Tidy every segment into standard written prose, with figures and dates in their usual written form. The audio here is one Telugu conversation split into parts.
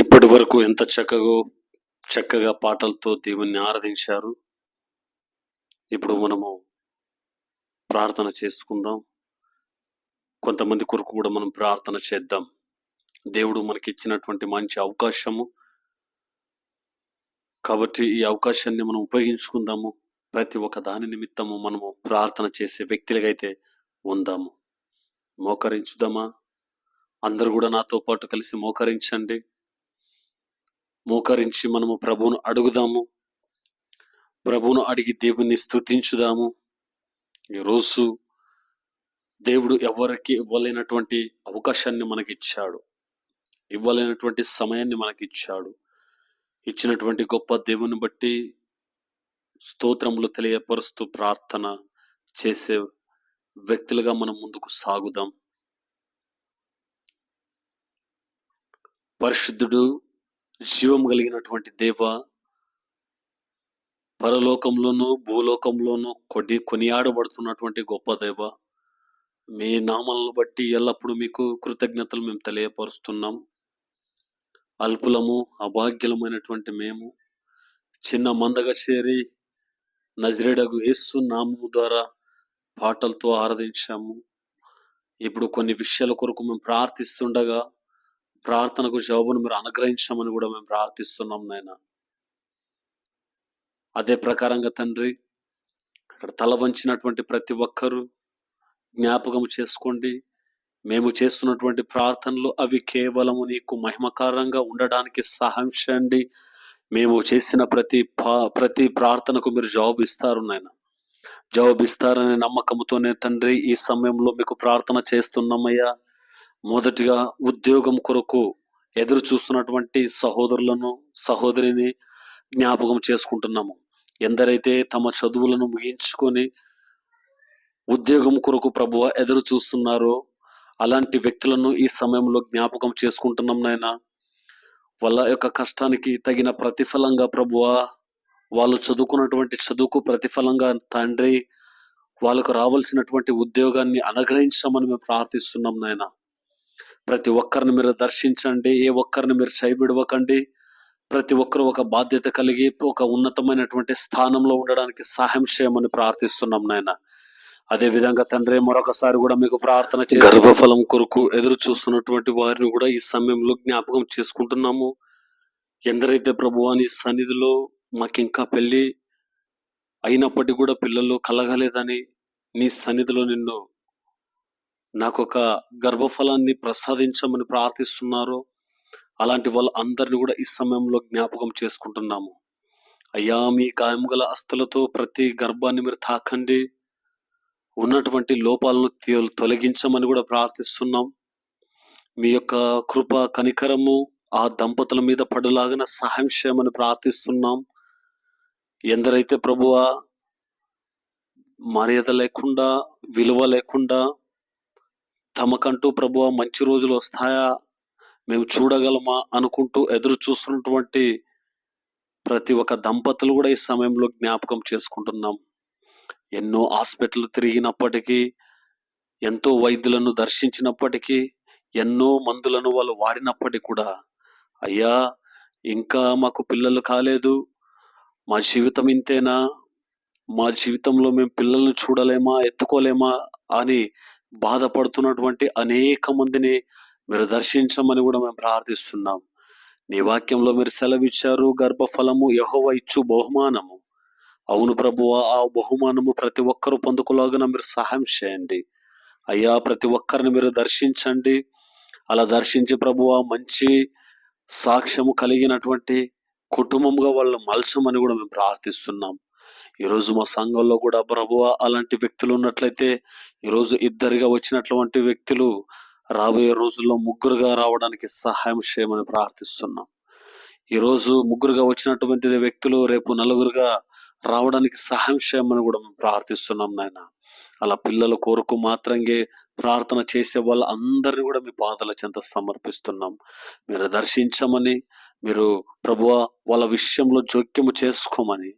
ఇప్పటి వరకు ఎంత చక్కగా పాటలతో దేవుణ్ణి ఆరాధించారు. ఇప్పుడు మనము ప్రార్థన చేసుకుందాం. కొంతమంది కొరకు కూడా మనం ప్రార్థన చేద్దాం. దేవుడు మనకి ఇచ్చినటువంటి మంచి అవకాశము కాబట్టి ఈ అవకాశాన్ని మనం ఉపయోగించుకుందాము. ప్రతి ఒక్క దాని నిమిత్తము మనము ప్రార్థన చేసే వ్యక్తులుగా అయితే ఉందాము. మోకరించుదామా? అందరూ కూడా నాతో పాటు కలిసి మోకరించండి. మోకరించి మనము ప్రభువును అడుగుదాము. ప్రభువును అడిగి దేవుణ్ణి స్తుతించుదాము. ఈరోజు దేవుడు ఎవరికి ఇవ్వలేనటువంటి అవకాశాన్ని మనకిచ్చాడు. ఇవ్వలేనటువంటి సమయాన్ని మనకిచ్చాడు. ఇచ్చినటువంటి గొప్ప దేవుని బట్టి స్తోత్రములు తెలియపరుస్తూ ప్రార్థన చేసే వ్యక్తులుగా మనం ముందుకు సాగుదాం. పరిశుద్ధుడు, జీవం కలిగినటువంటి దేవ, పరలోకంలోనూ భూలోకంలోనూ కొనియాడబడుతున్నటువంటి గొప్ప దేవ, మీ నామాలను బట్టి ఎల్లప్పుడూ మీకు కృతజ్ఞతలు మేము తెలియపరుస్తున్నాం. అల్పులము, అభాగ్యులమైనటువంటి మేము చిన్న మందగా చేరి నజరేయుడగు యేసు నామము ద్వారా పాటలతో ఆరాధించాము. ఇప్పుడు కొన్ని విషయాల కొరకు మేము ప్రార్థిస్తుండగా ప్రార్థనకు జవాబును మీరు అనుగ్రహించమని కూడా మేము ప్రార్థిస్తున్నాం నాయన. అదే ప్రకారంగా తండ్రి, అక్కడ తల వంచినటువంటి ప్రతి ఒక్కరూ జ్ఞాపకం చేసుకోండి. మేము చేస్తున్నటువంటి ప్రార్థనలు అవి కేవలము నీకు మహిమకారంగా ఉండడానికి సహాయం చేయండి. మేము చేసిన ప్రతి ప్రార్థనకు మీరు జవాబు ఇస్తారు నాయన. జవాబు ఇస్తారనే నమ్మకంతోనే తండ్రి ఈ సమయంలో మీకు ప్రార్థన చేస్తున్నామయ్యా. మొదటిగా ఉద్యోగం కొరకు ఎదురు చూస్తున్నటువంటి సహోదరులను, సహోదరిని జ్ఞాపకం చేసుకుంటున్నాము. ఎందరైతే తమ చదువులను ముగించుకొని ఉద్యోగం కొరకు ప్రభువా ఎదురు చూస్తున్నారో అలాంటి వ్యక్తులను ఈ సమయంలో జ్ఞాపకం చేసుకుంటున్నాం నాయనా. వాళ్ళ యొక్క కష్టానికి తగిన ప్రతిఫలంగా ప్రభువా, వాళ్ళు చదువుకున్నటువంటి చదువుకు ప్రతిఫలంగా తండ్రి వాళ్ళకు రావాల్సినటువంటి ఉద్యోగాన్ని అనుగ్రహించమని మేము ప్రార్థిస్తున్నాం నాయన. ప్రతి ఒక్కరిని మీరు దర్శించండి. ఏ ఒక్కరిని మీరు చేయబిడవకండి. ప్రతి ఒక్కరు ఒక బాధ్యత కలిగి ఒక ఉన్నతమైనటువంటి స్థానంలో ఉండడానికి సహాయం చేయమని ప్రార్థిస్తున్నాం నాయన. అదే విధంగా తండ్రి మరొకసారి కూడా మీకు ప్రార్థన చేసి గర్భఫలం కొరకు ఎదురు చూస్తున్నటువంటి వారిని కూడా ఈ సమయంలో జ్ఞాపకం చేసుకుంటున్నాము. ఎందరైతే ప్రభువా నీ సన్నిధిలో మాకింకా పెళ్లి అయినప్పటికీ కూడా పిల్లలు కలగలేదని నీ సన్నిధిలో నిన్ను నాకొక గర్భఫలాన్ని ప్రసాదించమని ప్రార్థిస్తున్నారు, అలాంటి వాళ్ళ అందరినీ కూడా ఈ సమయంలో జ్ఞాపకం చేసుకుంటున్నాము. అయ్యా, మీ గాయం గల హస్తలతో ప్రతి గర్భాన్ని మీరు తాకండి. ఉన్నటువంటి లోపాలను తొలగించమని కూడా ప్రార్థిస్తున్నాం. మీ యొక్క కృప కనికరము ఆ దంపతుల మీద పడులాగిన సహాయం చేయమని ప్రార్థిస్తున్నాం. ఎందరైతే ప్రభువా మర్యాద లేకుండా, విలువ లేకుండా తమకంటూ ప్రభువా మంచి రోజులు వస్తాయా, మేము చూడగలమా అనుకుంటూ ఎదురు చూస్తున్నటువంటి ప్రతి ఒక్క దంపతులు కూడా ఈ సమయంలో జ్ఞాపకం చేసుకుంటున్నాం. ఎన్నో హాస్పిటల్ తిరిగినప్పటికీ, ఎంతో వైద్యులను దర్శించినప్పటికీ, ఎన్నో మందులను వాళ్ళు వాడినప్పటికీ కూడా అయ్యా ఇంకా మాకు పిల్లలు కాలేదు, మా జీవితం ఇంతేనా, మా జీవితంలో మేము పిల్లల్ని చూడలేమా, ఎత్తుకోలేమా అని బాధపడుతున్నటువంటి అనేక మందిని మీరు దర్శించమని కూడా మేము ప్రార్థిస్తున్నాం. నీ వాక్యంలో మీరు సెలవిచ్చారు, గర్భఫలము యెహోవా ఇచ్చు బహుమానము. అవును ప్రభువా, ఆ బహుమానము ప్రతి ఒక్కరూ పొందుకోలాగా మీరు సహాయం చేయండి. అయ్యా, ప్రతి ఒక్కరిని మీరు దర్శించండి. అలా దర్శించి ప్రభువా మంచి సాక్ష్యము కలిగినటువంటి కుటుంబంగా వాళ్ళు మలచమని కూడా మేము ప్రార్థిస్తున్నాం. ఈరోజు మా సంఘంలో కూడా ప్రభువా అలాంటి వ్యక్తులు ఉన్నట్లయితే ఈరోజు ఇద్దరిగా వచ్చినటువంటి వ్యక్తులు రాబోయే రోజుల్లో ముగ్గురుగా రావడానికి సహాయం చేయమని ప్రార్థిస్తున్నాం. ఈరోజు ముగ్గురుగా వచ్చినటువంటి వ్యక్తులు రేపు నలుగురుగా రావడానికి సహాయం చేయమని కూడా మేము ప్రార్థిస్తున్నాం నాయన. అలా పిల్లల కొరకు మాత్రంగా ప్రార్థన చేసే వాళ్ళ అందరినీ కూడా మీ పాదాల చెంత సమర్పిస్తున్నాం. మీరు దర్శించమని, మీరు ప్రభువా వాళ్ళ విషయంలో జోక్యము చేసుకోమని,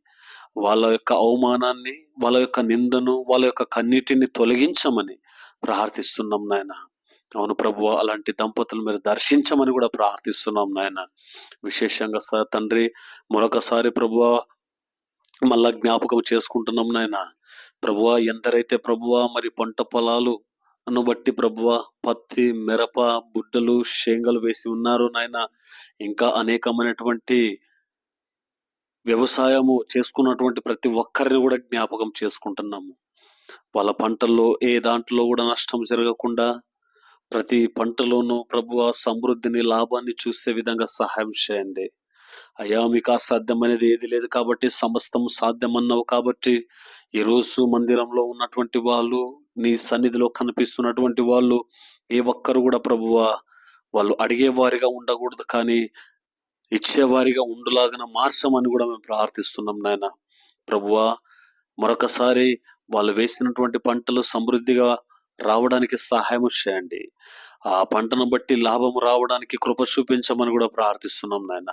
వాళ్ళ యొక్క అవమానాన్ని, వాళ్ళ యొక్క నిందను, వాళ్ళ యొక్క కన్నీటిని తొలగించమని ప్రార్థిస్తున్నాం నాయన. అవును ప్రభువా, అలాంటి దంపతులు మీరు దర్శించమని కూడా ప్రార్థిస్తున్నాం నాయన. విశేషంగా తండ్రి, మరొకసారి ప్రభువా మళ్ళా జ్ఞాపకం చేసుకుంటున్నాం నాయన. ప్రభువా, ఎందరైతే ప్రభువా మరి పంట పొలాలు బట్టి ప్రభువా పత్తి, మిరప, బుడ్డలు, శేంగలు వేసి ఉన్నారు నాయన. ఇంకా అనేకమైనటువంటి వ్యవసాయము చేసుకున్నటువంటి ప్రతి ఒక్కరిని కూడా జ్ఞాపకం చేసుకుంటున్నాము. వాళ్ళ పంటల్లో ఏ దాంట్లో కూడా నష్టం జరగకుండా ప్రతి పంటలోనూ ప్రభువా సమృద్ధిని, లాభాన్ని చూసే విధంగా సహాయం చేయండి. అయ్యా, మీకు అసాధ్యమైనది ఏది లేదు కాబట్టి సమస్తం సాధ్యమన్నావు కాబట్టి ఈరోజు మందిరంలో ఉన్నటువంటి వాళ్ళు, నీ సన్నిధిలో కనిపిస్తున్నటువంటి వాళ్ళు ఏ ఒక్కరు కూడా ప్రభువా వాళ్ళు అడిగేవారిగా ఉండకూడదు, కానీ ఇచ్చేవారిగా ఉండులాగా మార్చమని కూడా మేము ప్రార్థిస్తున్నాం నాయన. ప్రభువా, మరొకసారి వాళ్ళు వేసినటువంటి పంటలు సమృద్ధిగా రావడానికి సహాయం చేయండి. ఆ పంటను బట్టి లాభం రావడానికి కృప చూపించమని కూడా ప్రార్థిస్తున్నాం నాయన.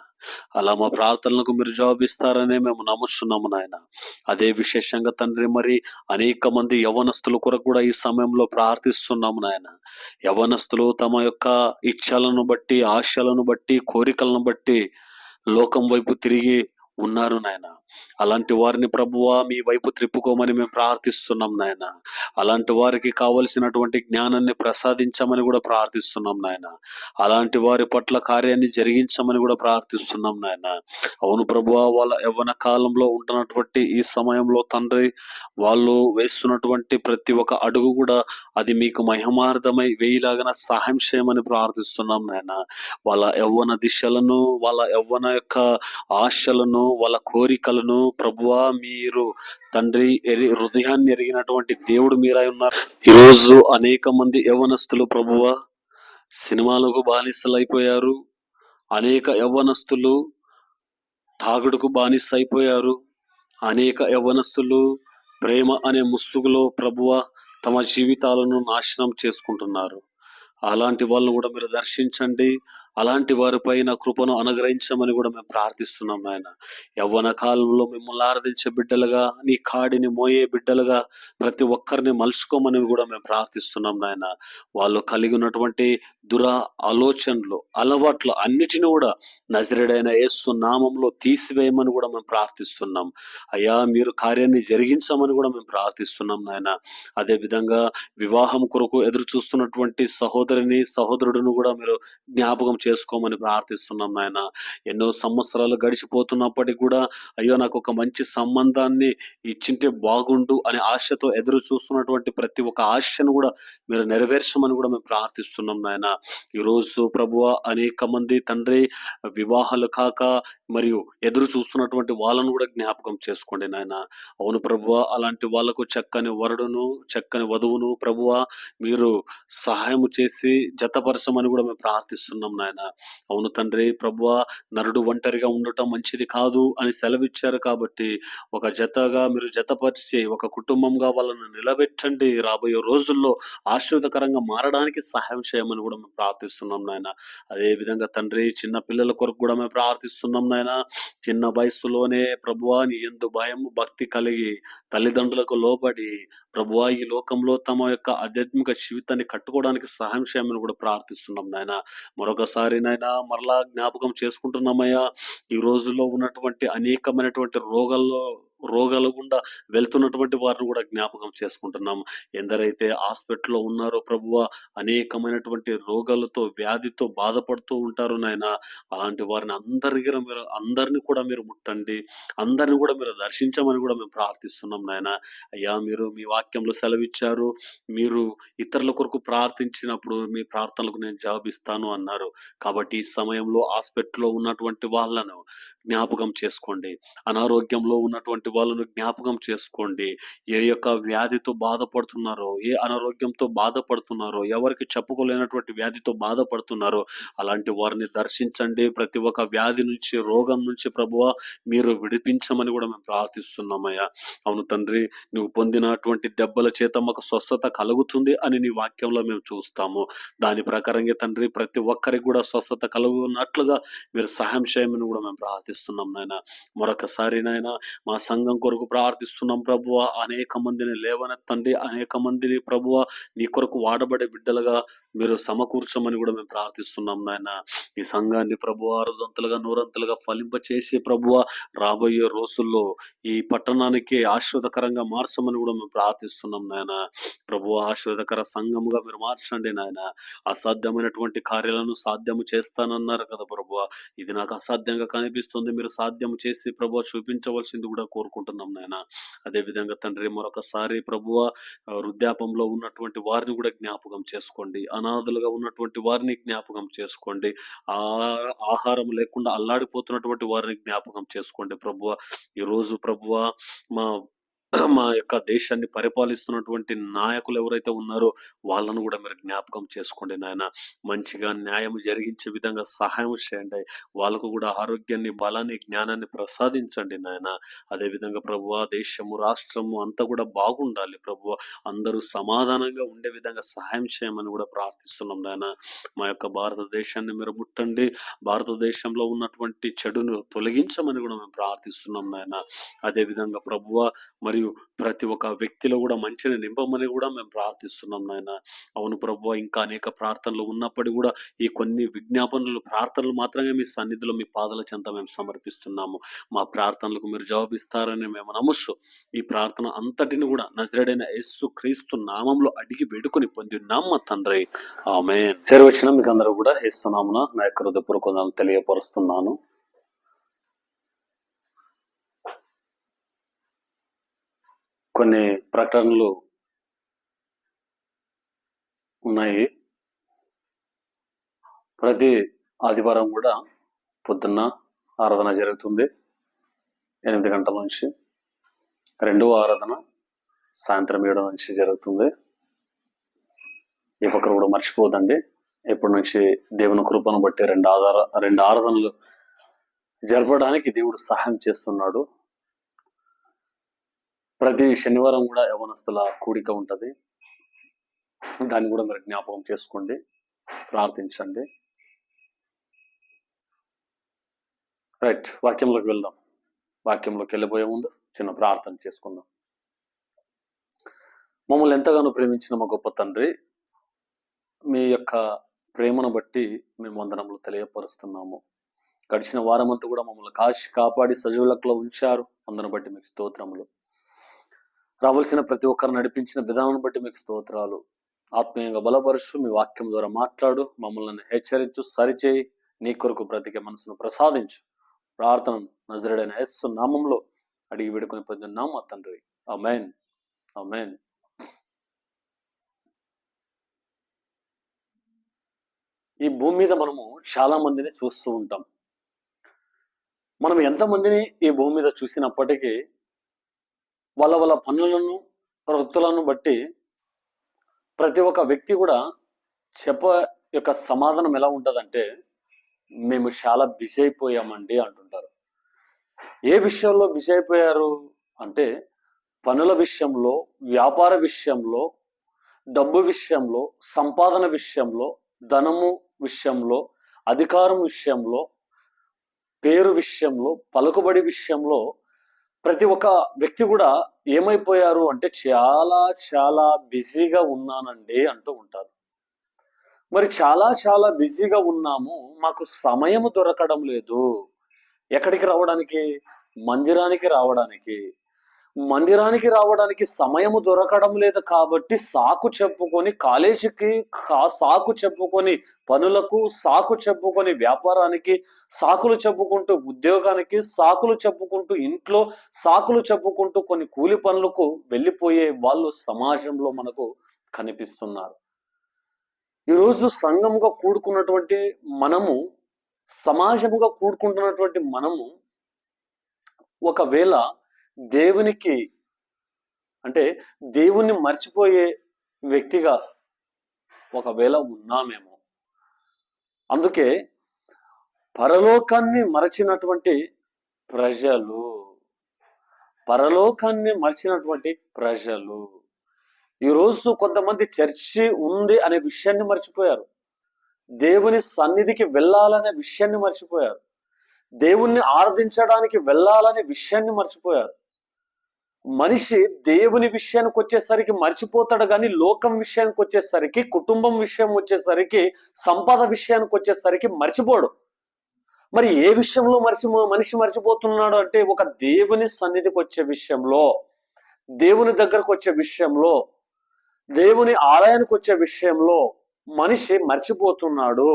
అలా మా ప్రార్థనలకు మీరు జవాబిస్తారనే మేము నమ్ముచున్నాము నాయన. అదే విశేషంగా తండ్రి, మరి అనేక మంది యవ్వనస్తుల కొరకు కూడా ఈ సమయంలో ప్రార్థిస్తున్నాము నాయన. యవ్వనస్తులు తమ యొక్క ఇచ్ఛలను బట్టి, ఆశలను బట్టి, కోరికలను బట్టి లోకం వైపు తిరిగి ఉన్నారు నాయన. అలాంటి వారిని ప్రభువా మీ వైపు త్రిప్పుకోమని మేము ప్రార్థిస్తున్నాం నాయన. అలాంటి వారికి కావలసినటువంటి జ్ఞానాన్ని ప్రసాదించమని కూడా ప్రార్థిస్తున్నాం నాయన. అలాంటి వారి పట్ల కార్యాన్ని జరిగించమని కూడా ప్రార్థిస్తున్నాం నాయన. అవును ప్రభువా, వాళ్ళ యవ్వన కాలంలో ఉంటున్నటువంటి ఈ సమయంలో తండ్రి, వాళ్ళు వేస్తున్నటువంటి ప్రతి ఒక్క అడుగు కూడా అది మీకు మహిమార్థమై వేయిలాగా సహాయం చేయమని ప్రార్థిస్తున్నాం నాయన. వాళ్ళ యవ్వన దిశలను, వాళ్ళ యవ్వన యొక్క ఆశలను, వాళ్ళ కోరికలను ప్రభువా మీరు తండ్రి హృదయాన్ని ఎరిగినటువంటి దేవుడు మీరై ఉన్నారు. ఈరోజు అనేక మంది యవ్వనస్తులు ప్రభువా సినిమాలకు బానిసలైపోయారు. అనేక యవ్వనస్తులు తాగుడుకు బానిస అయిపోయారు. అనేక యవ్వనస్తులు ప్రేమ అనే ముసుగులో ప్రభువా తమ జీవితాలను నాశనం చేసుకుంటున్నారు. అలాంటి వాళ్ళను కూడా మీరు దర్శించండి. అలాంటి వారిపైన కృపను అనుగ్రహించమని కూడా మేము ప్రార్థిస్తున్నాం నాయన. యవ్వన కాలంలో మిమ్మల్ని ఆరాధించే బిడ్డలుగా, నీ కాడిని మోయే బిడ్డలుగా ప్రతి ఒక్కరిని మలుచుకోమని కూడా మేము ప్రార్థిస్తున్నాం నాయన. వాళ్ళు కలిగి ఉన్నటువంటి ఆలోచనలు, అలవాట్లు అన్నిటిని కూడా నజరేయుడైన యేసు నామంలో తీసివేయమని కూడా మేము ప్రార్థిస్తున్నాం. అయ్యా, మీరు కార్యాన్ని జరిగించమని కూడా మేము ప్రార్థిస్తున్నాం నాయన. అదే విధంగా వివాహం కొరకు ఎదురు చూస్తున్నటువంటి సహోదరుడును కూడా మీరు జ్ఞాపకం చేసుకోమని ప్రార్థిస్తున్నాం నాయన. ఎన్నో సంవత్సరాలు గడిచిపోతున్నప్పటికీ కూడా అయ్యో నాకు ఒక మంచి సంబంధాన్ని ఇచ్చింటే బాగుండు అనే ఆశతో ఎదురు చూస్తున్నటువంటి ప్రతి ఒక్క ఆశను కూడా మీరు నెరవేర్చమని కూడా మేము ప్రార్థిస్తున్నాం నాయన. ఈరోజు ప్రభువా అనేక మంది తండ్రి వివాహాలు కాక మరియు ఎదురు చూస్తున్నటువంటి వాళ్ళను కూడా జ్ఞాపకం చేసుకోండి నాయన. అవును ప్రభువా, అలాంటి వాళ్ళకు చక్కని వరుడును, చక్కని వధువును ప్రభువా మీరు సహాయం చేసి జతపరచమని కూడా మేము ప్రార్థిస్తున్నాం నాయన. అవును తండ్రి, ప్రభువా నరుడు ఒంటరిగా ఉండటం మంచిది కాదు అని సెలవిచ్చారు కాబట్టి ఒక జతగా మీరు జతపరిచి ఒక కుటుంబంగా వాళ్ళను నిలబెట్టండి. రాబోయే రోజుల్లో ఆశీర్వదకరంగా మారడానికి సహాయం చేయమని కూడా మేము ప్రార్థిస్తున్నాం నాయన. అదే విధంగా తండ్రి, చిన్న పిల్లల కొరకు కూడా మేము ప్రార్థిస్తున్నాం నాయన. చిన్న వయస్సులోనే ప్రభువా నీ యందు భయము, భక్తి కలిగి తల్లిదండ్రులకు లోబడి ప్రభువా ఈ లోకంలో తమ యొక్క ఆధ్యాత్మిక జీవితాన్ని కట్టుకోవడానికి సహాయం చేయమని కూడా ప్రార్థిస్తున్నాం నాయన. మరొకసారి నాయన మరలా జ్ఞాపకం చేసుకుంటున్నామయ్యా, ఈ రోజుల్లో ఉన్నటువంటి అనేకమైనటువంటి రోగాల గుండా వెళ్తున్నటువంటి వారిని కూడా జ్ఞాపకం చేసుకుంటున్నాం. ఎందరైతే హాస్పిటల్లో ఉన్నారో ప్రభువా అనేకమైనటువంటి రోగాలతో, వ్యాధితో బాధపడుతూ ఉంటారు నాయన. అలాంటి వారిని అందరిని కూడా మీరు ముట్టండి. అందరిని కూడా మీరు దర్శించమని కూడా మేము ప్రార్థిస్తున్నాం నాయన. అయ్యా, మీరు మీ వాక్యంలో సెలవిచ్చారు, మీరు ఇతరుల కొరకు ప్రార్థించినప్పుడు మీ ప్రార్థనలకు నేను జవాబిస్తాను అన్నారు. కాబట్టి ఈ సమయంలో హాస్పిటల్లో ఉన్నటువంటి వాళ్ళను జ్ఞాపకం చేసుకోండి. అనారోగ్యంలో ఉన్నటువంటి వాళ్ళను జ్ఞాపకం చేసుకోండి. ఏ యొక్క వ్యాధితో బాధపడుతున్నారో, ఏ అనారోగ్యంతో బాధపడుతున్నారో, ఎవరికి చెప్పుకోలేనటువంటి వ్యాధితో బాధపడుతున్నారో అలాంటి వారిని దర్శించండి. ప్రతి ఒక్క వ్యాధి నుంచి, రోగం నుంచి ప్రభువా మీరు విడిపించమని కూడా మేము ప్రార్థిస్తున్నామయ్యా. అవును తండ్రి, నువ్వు పొందినటువంటి దెబ్బల చేత మాకు స్వస్థత కలుగుతుంది అని నీ వాక్యంలో మేము చూస్తాము. దాని ప్రకారంగా తండ్రి ప్రతి ఒక్కరికి కూడా స్వస్థత కలుగునట్లుగా మీరు సహాయం చేయమని కూడా మేము ప్రార్థిస్తున్నాం నాయన. మరొకసారి నాయన మా సంఘం కొరకు ప్రార్థిస్తున్నాం ప్రభువ. అనేక మందిని లేవనెత్తండి, అనేక మందిని ప్రభువ నీ కొరకు వాడబడే బిడ్డలుగా మీరు సమకూర్చమని కూడా మేము ప్రార్థిస్తున్నాం నాయన. ఈ సంఘాన్ని ప్రభువ అరుదంతలుగా నూరంతలుగా ఫలింపచేసి ప్రభువ రాబోయే రోజుల్లో ఈ పట్టణానికి ఆశీర్వాదకరంగా మార్చమని కూడా మేము ప్రార్థిస్తున్నాం నాయన. ప్రభువ ఆశీర్వాదకర సంఘముగా మీరు మార్చండి నాయన. అసాధ్యమైనటువంటి కార్యాలను సాధ్యము చేస్తానన్నారు కదా ప్రభువ. ఇది నాకు అసాధ్యంగా కనిపిస్తుంది, మీరు సాధ్యం చేసి ప్రభువ చూపించవలసింది కూడా కోరుకుంటున్నాం నాయన. అదే విధంగా తండ్రి మరొకసారి ప్రభువ వృద్ధాపంలో ఉన్నటువంటి వారిని కూడా జ్ఞాపకం చేసుకోండి, అనాథలుగా ఉన్నటువంటి వారిని జ్ఞాపకం చేసుకోండి, ఆహారం లేకుండా అల్లాడిపోతున్నటువంటి వారిని జ్ఞాపకం చేసుకోండి ప్రభువ. ఈ రోజు ప్రభువ మా యొక్క దేశాన్ని పరిపాలిస్తున్నటువంటి నాయకులు ఎవరైతే ఉన్నారో వాళ్ళను కూడా మీరు జ్ఞాపకం చేసుకోండి నాయన. మంచిగా న్యాయం జరిగించే విధంగా సహాయం చేయండి. వాళ్ళకు కూడా ఆరోగ్యాన్ని, బలాన్ని, జ్ఞానాన్ని ప్రసాదించండి నాయన. అదేవిధంగా ప్రభువ దేశము, రాష్ట్రము అంతా కూడా బాగుండాలి ప్రభువ. అందరూ సమాధానంగా ఉండే విధంగా సహాయం చేయమని కూడా ప్రార్థిస్తున్నాం నాయన. మా యొక్క భారతదేశాన్ని మీరు ముట్టండి, భారతదేశంలో ఉన్నటువంటి చెడును తొలగించమని కూడా మేము ప్రార్థిస్తున్నాం నాయన. అదేవిధంగా ప్రభువ మరియు ప్రతి ఒక్క వ్యక్తిలో కూడా మంచిని నింపమని కూడా మేము ప్రార్థిస్తున్నాం నాయన. అవును ప్రభువ, ఇంకా అనేక ప్రార్థనలు ఉన్నప్పటికీ కూడా ఈ కొన్ని విజ్ఞాపనలు, ప్రార్థనలు మాత్రమే మీ సన్నిధిలో, మీ పాదాల చెంత మేము సమర్పిస్తున్నాము. మా ప్రార్థనలకు మీరు జవాబిస్తారని మేము నమ్ముచు ఈ ప్రార్థన అంతటిని కూడా నజరేడైన యేసు క్రీస్తు నామంలో అడిగి వేడుకొని పొందినాం మా తండ్రి, ఆమేన్. చేరువచ్చిన మీకు అందరూ కూడా యేసు నామమున నా యొక్క హృదయపూర్వక వందనాలు తెలియపరుస్తున్నాను. కొన్ని ప్రకటనలు ఉన్నాయి. ప్రతి ఆదివారం కూడా పొద్దున్న ఆరాధన జరుగుతుంది 8 గంటల నుంచి. రెండవ ఆరాధన సాయంత్రం 7 నుంచి జరుగుతుంది. ఈ ఒక్కరు కూడా మర్చిపోదండి. ఇప్పటి నుంచి దేవుని కృపను బట్టి రెండు ఆరాధనలు జరపడానికి దేవుడు సహాయం చేస్తున్నాడు. ప్రతి శనివారం కూడా యవనస్తుల కూడిక ఉంటది. దాన్ని కూడా మీరు జ్ఞాపకం చేసుకోండి, ప్రార్థించండి. రైట్, వాక్యంలోకి వెళ్దాం. వాక్యంలోకి వెళ్ళిపోయే ముందు చిన్న ప్రార్థన చేసుకుందాం. మమ్మల్ని ఎంతగానో ప్రేమించిన మా గొప్ప తండ్రి, మీ యొక్క ప్రేమను బట్టి మేము వందనములు తెలియపరుస్తున్నాము. గడిచిన వారం అంతా కూడా మమ్మల్ని కాపాడి సజీవులకులో ఉంచారు. అందును బట్టి మీకు స్తోత్రములు. రావాల్సిన ప్రతి ఒక్కరు నడిపించిన విధానం బట్టి మీకు స్తోత్రాలు. ఆత్మీయంగా బలపరుచు, మీ వాక్యం ద్వారా మాట్లాడు, మమ్మల్ని హెచ్చరించు, సరిచేయి, నీ కొరకు బ్రతికే మనసును ప్రసాదించు. ప్రార్థన నజరేడైన యేసు నామంలో అడిగి వేడుకొని పొందున్నాం మా తండ్రి, ఆమేన్, ఆమేన్. ఈ భూమి మీద మనము చాలా మందిని చూస్తూ ఉంటాం. మనం ఎంతమందిని ఈ భూమి మీద చూసినప్పటికీ వాళ్ళ పనులను, వృత్తులను బట్టి ప్రతి ఒక్క వ్యక్తి కూడా యొక్క సమాధానం ఎలా ఉంటుందంటే, మేము చాలా బిజీ అయిపోయామండి అంటుంటారు. ఏ విషయంలో బిజీ అయిపోయారు అంటే, పనుల విషయంలో, వ్యాపార విషయంలో, డబ్బు విషయంలో, సంపాదన విషయంలో, ధనము విషయంలో, అధికారం విషయంలో, పేరు విషయంలో, పలుకుబడి విషయంలో ప్రతి ఒక్క వ్యక్తి కూడా ఏమైపోయారు అంటే చాలా చాలా బిజీగా ఉన్నానండి అంటూ ఉంటారు. మరి చాలా బిజీగా ఉన్నాము, మాకు సమయము దొరకడం లేదు. ఎక్కడికి రావడానికి? మందిరానికి రావడానికి సమయము దొరకడం లేదు కాబట్టి సాకు చెప్పుకొని కాలేజీకి సాకు చెప్పుకొని, పనులకు సాకు చెప్పుకొని, వ్యాపారానికి సాకులు చెప్పుకుంటూ, ఉద్యోగానికి సాకులు చెప్పుకుంటూ, ఇంట్లో సాకులు చెప్పుకుంటూ కొన్ని కూలి పనులకు వెళ్ళిపోయే వాళ్ళు సమాజంలో మనకు కనిపిస్తున్నారు. ఈరోజు సంఘముగా కూడుకున్నటువంటి మనము, సమాజముగా కూడుకుంటున్నటువంటి మనము ఒకవేళ దేవునికి అంటే దేవుణ్ణి మర్చిపోయే వ్యక్తిగా ఒకవేళ ఉన్నామేమో. అందుకే పరలోకాన్ని మరచినటువంటి ప్రజలు ఈరోజు కొంతమంది చర్చి ఉంది అనే విషయాన్ని మర్చిపోయారు. దేవుని సన్నిధికి వెళ్ళాలనే విషయాన్ని మర్చిపోయారు. దేవుణ్ణి ఆరాధించడానికి వెళ్ళాలనే విషయాన్ని మర్చిపోయారు. మనిషి దేవుని విషయానికి వచ్చేసరికి మర్చిపోతాడు, కానీ లోకం విషయానికి వచ్చేసరికి, కుటుంబం విషయం వచ్చేసరికి, సంపద విషయానికి వచ్చేసరికి మర్చిపోడు. మరి ఏ విషయంలో మనిషి మర్చిపోతున్నాడు అంటే, ఒక దేవుని సన్నిధికి వచ్చే విషయంలో, దేవుని దగ్గరకు వచ్చే విషయంలో, దేవుని ఆలయానికి వచ్చే విషయంలో మనిషి మర్చిపోతున్నాడు.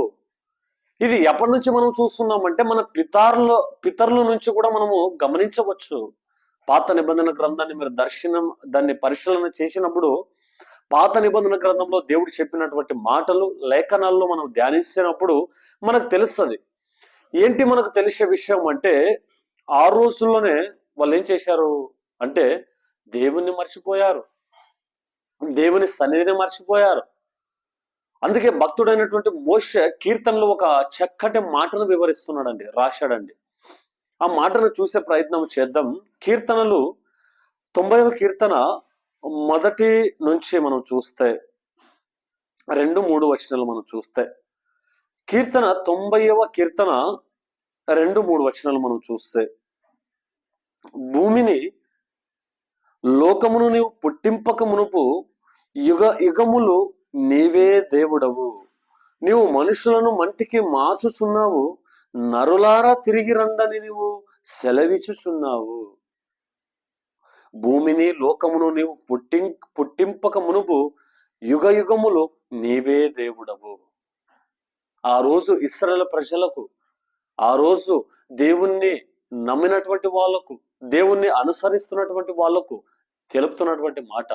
ఇది ఎప్పటి నుంచి మనం చూస్తున్నామంటే, మన పితరుల నుంచి కూడా మనము గమనించవచ్చు. పాత నిబంధన గ్రంథాన్ని మీరు దాన్ని పరిశీలన చేసినప్పుడు, పాత నిబంధన గ్రంథంలో దేవుడు చెప్పినటువంటి మాటలు, లేఖనాల్లో మనం ధ్యానించినప్పుడు మనకు తెలుస్తుంది. ఏంటి మనకు తెలిసే విషయం అంటే, ఆ రోజుల్లోనే వాళ్ళు ఏం చేశారు అంటే, దేవుణ్ణి మర్చిపోయారు, దేవుని సన్నిధిని మర్చిపోయారు. అందుకే భక్తుడైనటువంటి మోషే కీర్తనలో ఒక చక్కటి మాటను వివరిస్తున్నాడండి, రాశాడండి. ఆ మాటను చూసే ప్రయత్నం చేద్దాం. కీర్తనలు 90వ కీర్తన మొదటి నుంచి మనం చూస్తే, 2-3 వచనాలు మనం చూస్తే, కీర్తన 90వ కీర్తన 2-3 వచనాలు మనం చూస్తే, భూమిని లోకమును నీవు పుట్టింపక మునుపు యుగ యుగములు నీవే దేవుడవు. నీవు మనుషులను మంటికి మార్చుచున్నావు, నరులారా తిరిగి రండని నీవు సెలవిచ్చుచున్నావు. భూమిని లోకమును నీవు పుట్టింపక మునుపు యుగ యుగములు నీవే దేవుడవు. ఆ రోజు ఇశ్రాయేలు ప్రజలకు, ఆ రోజు దేవుణ్ణి నమ్మినటువంటి వాళ్లకు, దేవుణ్ణి అనుసరిస్తున్నటువంటి వాళ్లకు తెలుపుతున్నటువంటి మాట,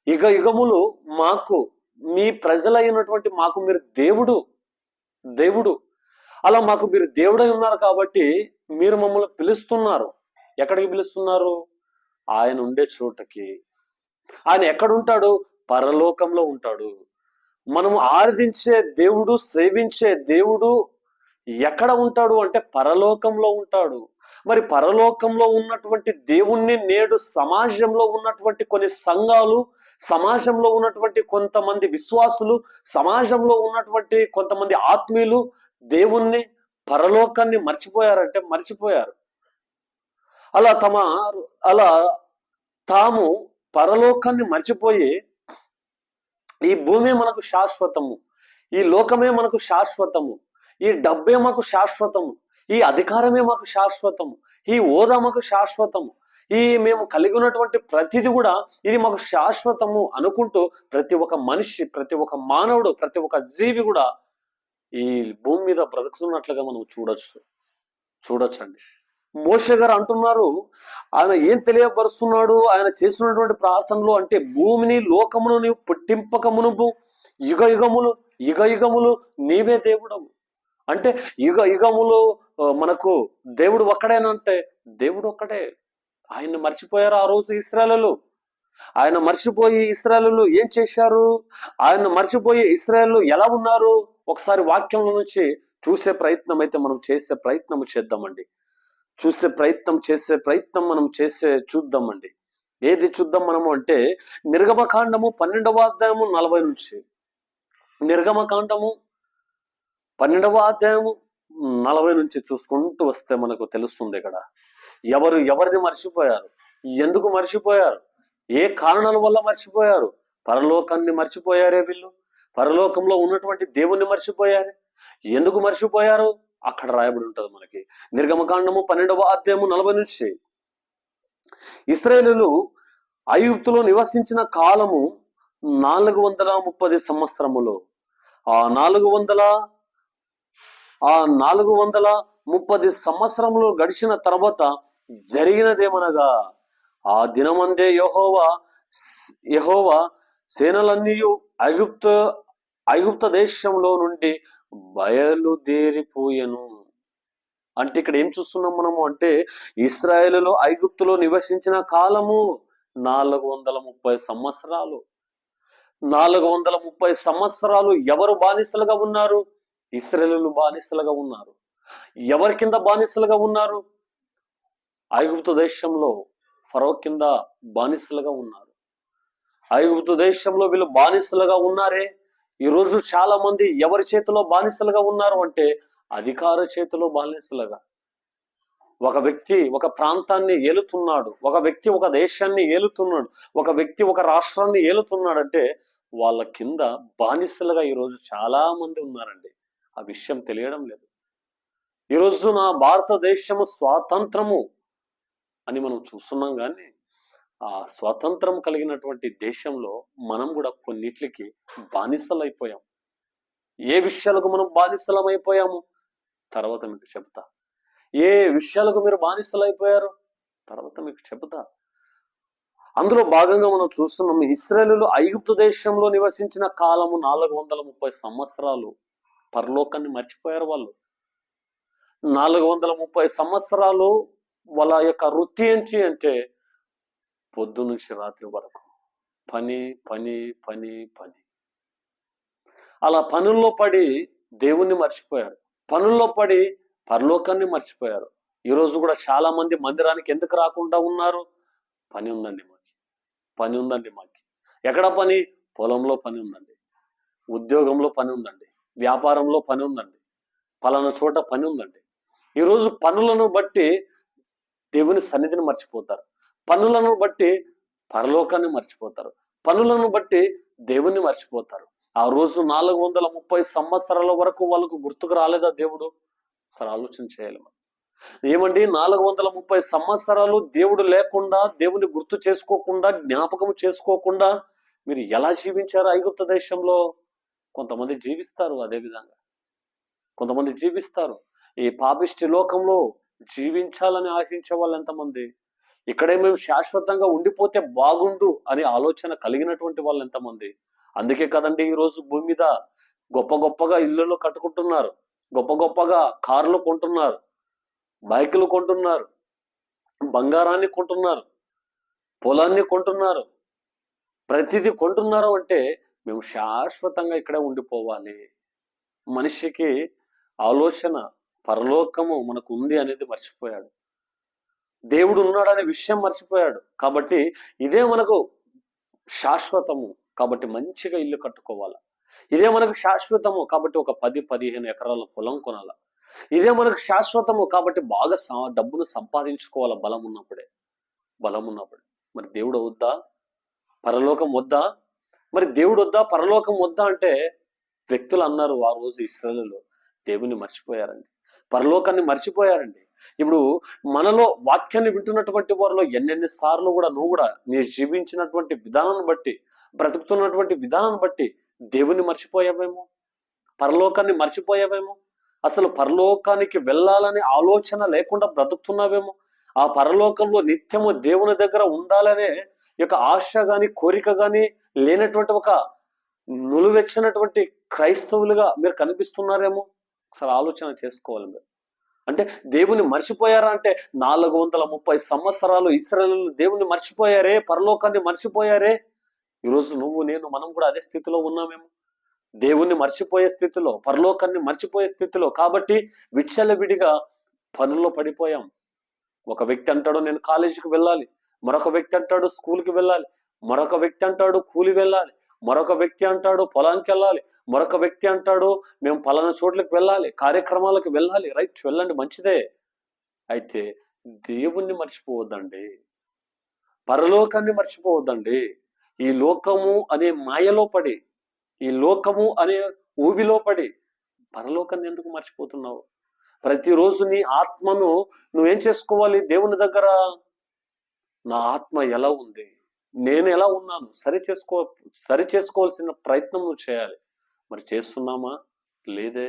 యుగ యుగములు మాకు, మీ ప్రజలైనటువంటి మాకు మీరు దేవుడు. అలా మాకు మీరు దేవుడై ఉన్నారు కాబట్టి మీరు మమ్మల్ని పిలుస్తున్నారు. ఎక్కడికి పిలుస్తున్నారు? ఆయన ఉండే చోటకి. ఆయన ఎక్కడుంటాడు? పరలోకంలో ఉంటాడు. మనము ఆరాధించే దేవుడు, సేవించే దేవుడు ఎక్కడ ఉంటాడు అంటే పరలోకంలో ఉంటాడు. మరి పరలోకంలో ఉన్నటువంటి దేవుణ్ణి నేడు సమాజంలో ఉన్నటువంటి కొన్ని సంఘాలు, సమాజంలో ఉన్నటువంటి కొంతమంది విశ్వాసులు, సమాజంలో ఉన్నటువంటి కొంతమంది ఆత్మీయులు దేవుణ్ణి, పరలోకాన్ని మర్చిపోయారంటే మర్చిపోయారు. అలా తాము పరలోకాన్ని మర్చిపోయి, ఈ భూమి మనకు శాశ్వతము, ఈ లోకమే మనకు శాశ్వతము, ఈ డబ్బే మాకు శాశ్వతము, ఈ అధికారమే మాకు శాశ్వతము, ఈ హోదా మాకు శాశ్వతము, ఈ మేము కలిగి ఉన్నటువంటి ప్రతిది కూడా ఇది మాకు శాశ్వతము అనుకుంటూ ప్రతి ఒక్క మనిషి, ప్రతి ఒక్క మానవుడు, ప్రతి ఒక్క జీవి కూడా ఈ భూమి మీద బ్రతుకుతున్నట్లుగా మనం చూడొచ్చండి. మోషే గారు అంటున్నారు, ఆయన ఏం తెలియపరుస్తున్నాడు ఆయన చేస్తున్నటువంటి ప్రార్థనలో అంటే, భూమిని లోకమును నీవు పుట్టింపక మునుపు యుగ యుగములు నీవే దేవుడవు. అంటే యుగ యుగములు మనకు దేవుడు ఒక్కడేనంటే దేవుడు ఒక్కడే. ఆయన్ని మర్చిపోయారు ఆ రోజు ఇశ్రాయేలు. ఆయన మర్చిపోయి ఇశ్రాయేలు ఏం చేశారు? ఆయన మర్చిపోయి ఇశ్రాయేలు ఎలా ఉన్నారు? ఒకసారి వాక్యంలో నుంచి చూసే ప్రయత్నం అయితే మనం చేద్దామండి. మనం చూద్దామండి. ఏది చూద్దాం మనము అంటే, నిర్గమకాండము 12వ అధ్యాయము 40 నుంచి, నిర్గమకాండము 12వ అధ్యాయము 40 నుంచి చూసుకుంటూ వస్తే మనకు తెలుస్తుంది ఇక్కడ ఎవరిని మర్చిపోయారు, ఎందుకు మర్చిపోయారు, ఏ కారణాల వల్ల మర్చిపోయారు. పరలోకాన్ని మర్చిపోయారే వీళ్ళు, పరలోకంలో ఉన్నటువంటి దేవుణ్ణి మర్చిపోయారే. ఎందుకు మర్చిపోయారు అక్కడ రాయబడి ఉంటది మనకి. నిర్గమకాండము 12వ అధ్యాయము 40 నుంచి, ఇశ్రాయేలీయులు ఐగుప్తులో నివసించిన కాలము 430 సంవత్సరములు. ఆ 430 సంవత్సరములు గడిచిన తర్వాత జరిగినదేమనగా, ఆ దినమందే యెహోవా సేనలన్నీయు ఐగుప్త దేశంలో నుండి బయలుదేరిపోయెను. అంటే ఇక్కడ ఏం చూస్తున్నాం మనము అంటే, ఇశ్రాయేలులో ఐగుప్తులో నివసించిన కాలము 430 సంవత్సరాలు. 430 సంవత్సరాలు ఎవరు బానిసలుగా ఉన్నారు? ఇశ్రాయేలీయులు బానిసలుగా ఉన్నారు. ఎవరి కింద బానిసలుగా ఉన్నారు? ఐగుప్తు దేశంలో ఫరో కింద బానిసలుగా ఉన్నారు. ఐగుప్తు దేశంలో వీళ్ళు బానిసలుగా ఉన్నారే. ఈరోజు చాలా మంది ఎవరి చేతిలో బానిసలుగా ఉన్నారు అంటే, అధికార చేతిలో బానిసలుగా. ఒక వ్యక్తి ఒక ప్రాంతాన్ని ఏలుతున్నాడు, ఒక వ్యక్తి ఒక దేశాన్ని ఏలుతున్నాడు, ఒక వ్యక్తి ఒక రాష్ట్రాన్ని ఏలుతున్నాడంటే వాళ్ళ కింద బానిసలుగా ఈరోజు చాలా మంది ఉన్నారండి. ఆ విషయం తెలియడం లేదు. ఈరోజు నా భారతదేశము స్వాతంత్రము అని మనం చూస్తున్నాం కానీ ఆ స్వాతంత్రం కలిగినటువంటి దేశంలో మనం కూడా కొన్నిట్లకి బానిసలైపోయాం. ఏ విషయాలకు మనం బానిసలమైపోయాము తర్వాత మీకు చెబుతా. ఏ విషయాలకు మీరు బానిసలైపోయారు తర్వాత మీకు చెబుతా. అందులో భాగంగా మనం చూస్తున్నాం, ఇశ్రాయేలీయులు ఐగుప్తు దేశంలో నివసించిన కాలము 430 సంవత్సరాలు. పరలోకాన్ని మర్చిపోయారు వాళ్ళు. 430 సంవత్సరాలు వాళ్ళ యొక్క వృత్తి ఏంటి అంటే పొద్దు నుంచి రాత్రి వరకు పని పని పని పని. అలా పనుల్లో పడి దేవుణ్ణి మర్చిపోయారు, పనుల్లో పడి పరలోకాన్ని మర్చిపోయారు. ఈరోజు కూడా చాలా మంది మందిరానికి ఎందుకు రాకుండా ఉన్నారు? పని ఉందండి మాకు, పని ఉందండి మాకు. ఎక్కడ పని? పొలంలో పని ఉందండి, ఉద్యోగంలో పని ఉందండి, వ్యాపారంలో పని ఉందండి, పలానా చోట పని ఉందండి. ఈరోజు పనులను బట్టి దేవుని సన్నిధిని మర్చిపోతారు, పనులను బట్టి పరలోకాన్ని మర్చిపోతారు, పనులను బట్టి దేవుణ్ణి మర్చిపోతారు. ఆ రోజు 430 సంవత్సరాల వరకు వాళ్ళకు గుర్తుకు రాలేదా దేవుడు? ఒకసారి ఆలోచన చేయాలి మనం. ఏమండి 430 సంవత్సరాలు దేవుడు లేకుండా, దేవుని గుర్తు చేసుకోకుండా, జ్ఞాపకం చేసుకోకుండా మీరు ఎలా జీవించారు ఐగుప్తు దేశంలో? కొంతమంది జీవిస్తారు అదే విధంగా, కొంతమంది జీవిస్తారు. ఈ పాపిష్టి లోకంలో జీవించాలని ఆశించే వాళ్ళు ఎంతమంది? ఇక్కడే మేము శాశ్వతంగా ఉండిపోతే బాగుండు అనే ఆలోచన కలిగినటువంటి వాళ్ళు ఎంతమంది? అందుకే కదండి ఈరోజు భూమి మీద గొప్ప గొప్పగా ఇళ్ళలు కట్టుకుంటున్నారు, గొప్ప గొప్పగా కార్లు కొంటున్నారు, బైకులు కొంటున్నారు, బంగారాన్ని కొంటున్నారు, పొలాన్ని కొంటున్నారు, ప్రతిదీ కొంటున్నారు. అంటే మేము శాశ్వతంగా ఇక్కడే ఉండిపోవాలి. మనిషికి ఆలోచన పరలోకము మనకు ఉంది అనేది మర్చిపోయాడు, దేవుడు ఉన్నాడనే విషయం మర్చిపోయాడు. కాబట్టి ఇదే మనకు శాశ్వతము, కాబట్టి మంచిగా ఇల్లు కట్టుకోవాలా. ఇదే మనకు శాశ్వతము, కాబట్టి ఒక 10-15 ఎకరాల పొలం కొనాల. ఇదే మనకు శాశ్వతము, కాబట్టి బాగా డబ్బును సంపాదించుకోవాలా బలం ఉన్నప్పుడే, బలం ఉన్నప్పుడే. మరి దేవుడు వద్దా? పరలోకం వద్దా? మరి దేవుడు వద్దా, పరలోకం వద్దా అంటే వ్యక్తులు అన్నారు ఆ రోజు ఇశ్రాయేలీయులు దేవుని మర్చిపోయారండి, పరలోకాన్ని మర్చిపోయారండి. ఇప్పుడు మనలో వాక్యాన్ని వింటున్నటువంటి వారిలో ఎన్నెన్ని సార్లు కూడా నువ్వు కూడా నీ జీవించినటువంటి విధానాన్ని బట్టి, బ్రతుకుతున్నటువంటి విధానాన్ని బట్టి దేవుని మర్చిపోయావేమో, పరలోకాన్ని మర్చిపోయావేమో, అసలు పరలోకానికి వెళ్ళాలనే ఆలోచన లేకుండా బ్రతుకుతున్నావేమో, ఆ పరలోకంలో నిత్యము దేవుని దగ్గర ఉండాలనే యొక్క ఆశ గాని కోరిక గాని లేనటువంటి ఒక నులువెచ్చినటువంటి క్రైస్తవులుగా మీరు కనిపిస్తున్నారేమో. ఒకసారి ఆలోచన చేసుకోవాలి మీరు. అంటే దేవుని మర్చిపోయారా అంటే 430 సంవత్సరాలు ఇశ్రాయేలీయులు దేవుని మర్చిపోయారే, పరలోకాన్ని మర్చిపోయారే. ఈరోజు నువ్వు నేను మనం కూడా అదే స్థితిలో ఉన్నామేమో, దేవుణ్ణి మర్చిపోయే స్థితిలో, పరలోకాన్ని మర్చిపోయే స్థితిలో. కాబట్టి విచ్చలవిడిగా పనుల్లో పడిపోయాం. ఒక వ్యక్తి అంటాడు నేను కాలేజీకి వెళ్ళాలి, మరొక వ్యక్తి అంటాడు స్కూల్కి వెళ్ళాలి, మరొక వ్యక్తి అంటాడు కూలి వెళ్ళాలి, మరొక వ్యక్తి అంటాడు పొలానికి వెళ్ళాలి, మరొక వ్యక్తి అంటాడు మేము పలానా చోట్లకి వెళ్ళాలి, కార్యక్రమాలకు వెళ్ళాలి. రైట్, వెళ్ళండి, మంచిదే. అయితే దేవుణ్ణి మర్చిపోవద్దండి, పరలోకాన్ని మర్చిపోవద్దండి. ఈ లోకము అనే మాయలో పడి, ఈ లోకము అనే ఊబిలో పడి పరలోకాన్ని ఎందుకు మర్చిపోతున్నావు? ప్రతిరోజు నీ ఆత్మను నువ్వేం చేసుకోవాలి? దేవుని దగ్గర నా ఆత్మ ఎలా ఉంది, నేను ఎలా ఉన్నాను సరి చేసుకోవాల్సిన ప్రయత్నం నువ్వు చేయాలి. మరి చేస్తున్నామా? లేదే.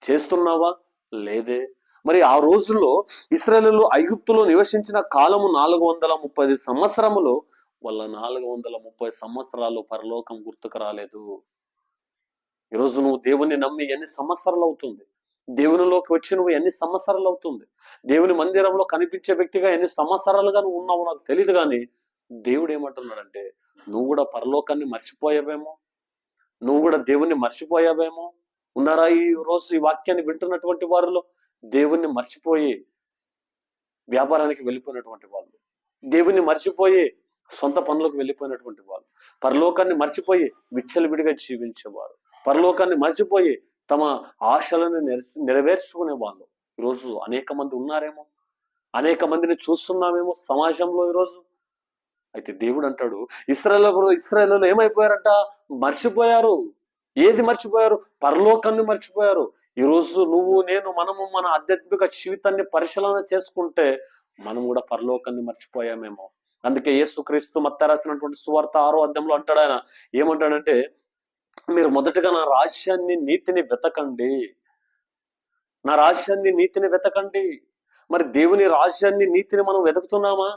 చేస్తున్నావా? లేదే. మరి ఆ రోజుల్లో ఇశ్రాయేలీయులు ఐగుప్తులో నివసించిన కాలము 430 సంవత్సరములు. వాళ్ళ 430 సంవత్సరాలు పరలోకం గుర్తుకు రాలేదు. ఈరోజు నువ్వు దేవుని నమ్మి ఎన్ని సంవత్సరాలు అవుతుంది? దేవునిలోకి వచ్చి నువ్వు ఎన్ని సంవత్సరాలు అవుతుంది? దేవుని మందిరంలో కనిపించే వ్యక్తిగా ఎన్ని సంవత్సరాలుగా నువ్వు ఉన్నావు నాకు తెలియదు. కానీ దేవుడు ఏమంటున్నాడంటే నువ్వు కూడా పరలోకాన్ని మర్చిపోయావేమో, నువ్వు కూడా దేవుణ్ణి మర్చిపోయావేమో. ఉన్నారా ఈ రోజు ఈ వాక్యాన్ని వింటున్నటువంటి వారిలో దేవుణ్ణి మర్చిపోయి వ్యాపారానికి వెళ్ళిపోయినటువంటి వాళ్ళు, దేవుణ్ణి మర్చిపోయి సొంత పనులకు వెళ్ళిపోయినటువంటి వాళ్ళు, పరలోకాన్ని మర్చిపోయి విచ్చలవిడిగా జీవించేవారు, పరలోకాన్ని మర్చిపోయి తమ ఆశలను నెరవేర్చుకునే వాళ్ళు ఈరోజు అనేక మంది ఉన్నారేమో. అనేక మందిని చూస్తున్నామేమో సమాజంలో ఈరోజు. అయితే దేవుడు అంటాడు, ఇశ్రాయేలు ఏమైపోయారంట? మర్చిపోయారు. ఏది మర్చిపోయారు? పరలోకాన్ని మర్చిపోయారు. ఈరోజు నువ్వు నేను మనము మన ఆధ్యాత్మిక జీవితాన్ని పరిశీలన చేసుకుంటే మనం కూడా పరలోకాన్ని మర్చిపోయామేమో. అందుకే యేసుక్రీస్తు మత్తయి రాసినటువంటి సువార్త 6వ అధ్యాయంలో అంటాడు ఆయన. ఏమంటాడంటే, మీరు మొదటగా నా రాజ్యాన్ని నీతిని వెతకండి, నా రాజ్యాన్ని నీతిని వెతకండి. మరి దేవుని రాజ్యాన్ని నీతిని మనం వెతుకుతున్నామా?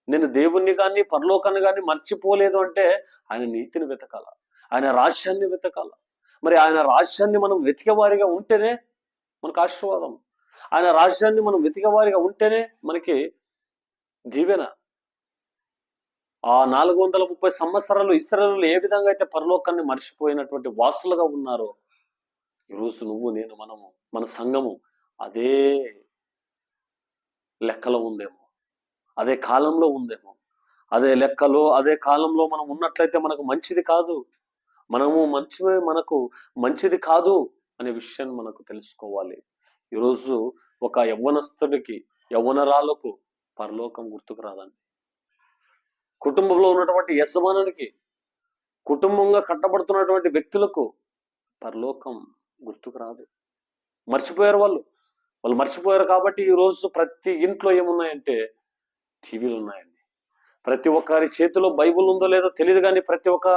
నేను దేవుణ్ణి కానీ పరలోకాన్ని కానీ మర్చిపోలేదు అంటే ఆయన నీతిని వెతకాల, ఆయన రాజ్యాన్ని వెతకాల. మరి ఆయన రాజ్యాన్ని మనం వెతికేవారిగా ఉంటేనే మనకు ఆశీర్వాదం. ఆయన రాజ్యాన్ని మనం వెతికేవారిగా ఉంటేనే మనకి దీవెన. ఆ 430 సంవత్సరాలు ఇశ్రాయేలు ఏ విధంగా అయితే పరలోకాన్ని మర్చిపోయినటువంటి వాసులుగా ఉన్నారో, ఈరోజు నువ్వు నేను మనము మన సంఘము అదే లెక్కలో ఉందేమో, అదే కాలంలో ఉందేమో. అదే లెక్కలో అదే కాలంలో మనం ఉన్నట్లయితే మనకు మంచిది కాదు. మనకు మంచిది కాదు అనే విషయాన్ని మనకు తెలుసుకోవాలి. ఈరోజు ఒక యవ్వనస్తుడికి యవ్వనరాలకు పరలోకం గుర్తుకు రాదండి. కుటుంబంలో ఉన్నటువంటి యజమానునికి, కుటుంబంగా కట్టబడుతున్నటువంటి వ్యక్తులకు పరలోకం గుర్తుకు రాదు. మర్చిపోయారు వాళ్ళు మర్చిపోయారు. కాబట్టి ఈరోజు ప్రతి ఇంట్లో ఏమున్నాయంటే టీవీలు ఉన్నాయండి. ప్రతి ఒక్కరి చేతిలో బైబుల్ ఉందో లేదో తెలియదు, కానీ ప్రతి ఒక్క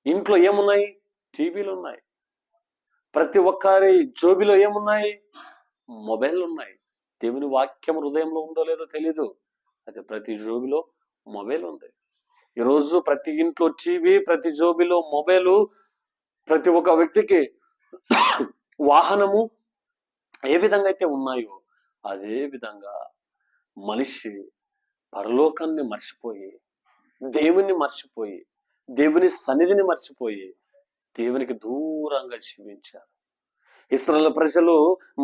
ఇంట్లో ఏమున్నాయి? టీవీలు ఉన్నాయి. ప్రతి ఒక్కరి జోబిలో ఏమున్నాయి? మొబైల్ ఉన్నాయి. దేవుని వాక్యం హృదయంలో ఉందో లేదో తెలీదు, అయితే ప్రతి జోబిలో మొబైల్ ఉంది. ఈరోజు ప్రతి ఇంట్లో టీవీ, ప్రతి జోబిలో మొబైలు, ప్రతి ఒక్క వ్యక్తికి వాహనము ఏ విధంగా అయితే ఉన్నాయో అదే విధంగా మనిషి పరలోకాన్ని మర్చిపోయి, దేవుని మర్చిపోయి, దేవుని సన్నిధిని మర్చిపోయి దేవునికి దూరంగా జీవించారు. ఇశ్రాయేలు ప్రజలు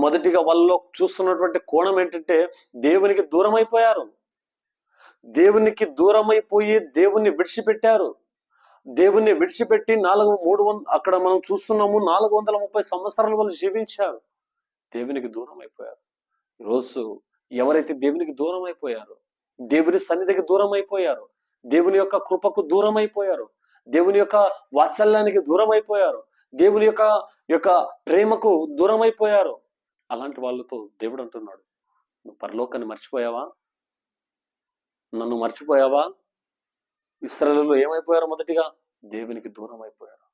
మొదటిగా వాళ్ళలో చూస్తున్నటువంటి కోణం ఏంటంటే దేవునికి దూరం అయిపోయారు. దేవునికి దూరమైపోయి దేవుణ్ణి విడిచిపెట్టారు. దేవుణ్ణి విడిచిపెట్టి అక్కడ మనం చూస్తున్నాము 430 సంవత్సరాలు వాళ్ళు జీవించారు. దేవునికి దూరం అయిపోయారు. ఈరోజు ఎవరైతే దేవునికి దూరం అయిపోయారో, దేవుని సన్నిధికి దూరం అయిపోయారు, దేవుని యొక్క కృపకు దూరం అయిపోయారు, దేవుని యొక్క వాత్సల్యానికి దూరం అయిపోయారు, దేవుని యొక్క ప్రేమకు దూరం అయిపోయారు, అలాంటి వాళ్ళతో దేవుడు అంటున్నాడు, నువ్వు పరలోకాన్ని మర్చిపోయావా? నన్ను మర్చిపోయావా? ఇశ్రాయేలు ఏమైపోయారు? మొదటిగా దేవునికి దూరం అయిపోయారు.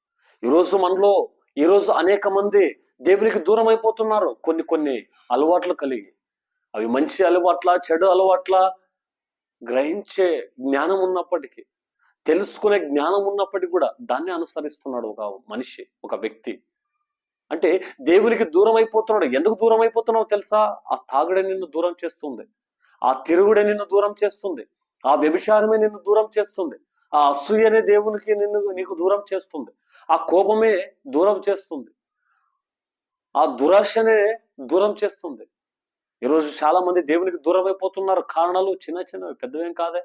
ఈరోజు అనేక మంది దేవునికి దూరం అయిపోతున్నారు. కొన్ని అలవాట్లు కలిగి, అవి మంచి అలవాట్ల చెడు అలవాట్ల గ్రహించే జ్ఞానం ఉన్నప్పటికీ, తెలుసుకునే జ్ఞానం ఉన్నప్పటికీ కూడా దాన్ని అనుసరిస్తున్నాడు ఒక మనిషి, ఒక వ్యక్తి. అంటే దేవునికి దూరం అయిపోతున్నాడు. ఎందుకు దూరం అయిపోతున్నావు తెలుసా? ఆ తాగుడే నిన్ను దూరం చేస్తుంది, ఆ తిరుగుడే నిన్ను దూరం చేస్తుంది, ఆ వ్యభిచారమే నిన్ను దూరం చేస్తుంది, ఆ అసూయనే దేవునికి నీకు దూరం చేస్తుంది, ఆ కోపమే దూరం చేస్తుంది, ఆ దురాశనే దూరం చేస్తుంది. ఈరోజు చాలా మంది దేవునికి దూరం అయిపోతున్నారు. కారణాలు చిన్నవి, పెద్దవేం కాదే.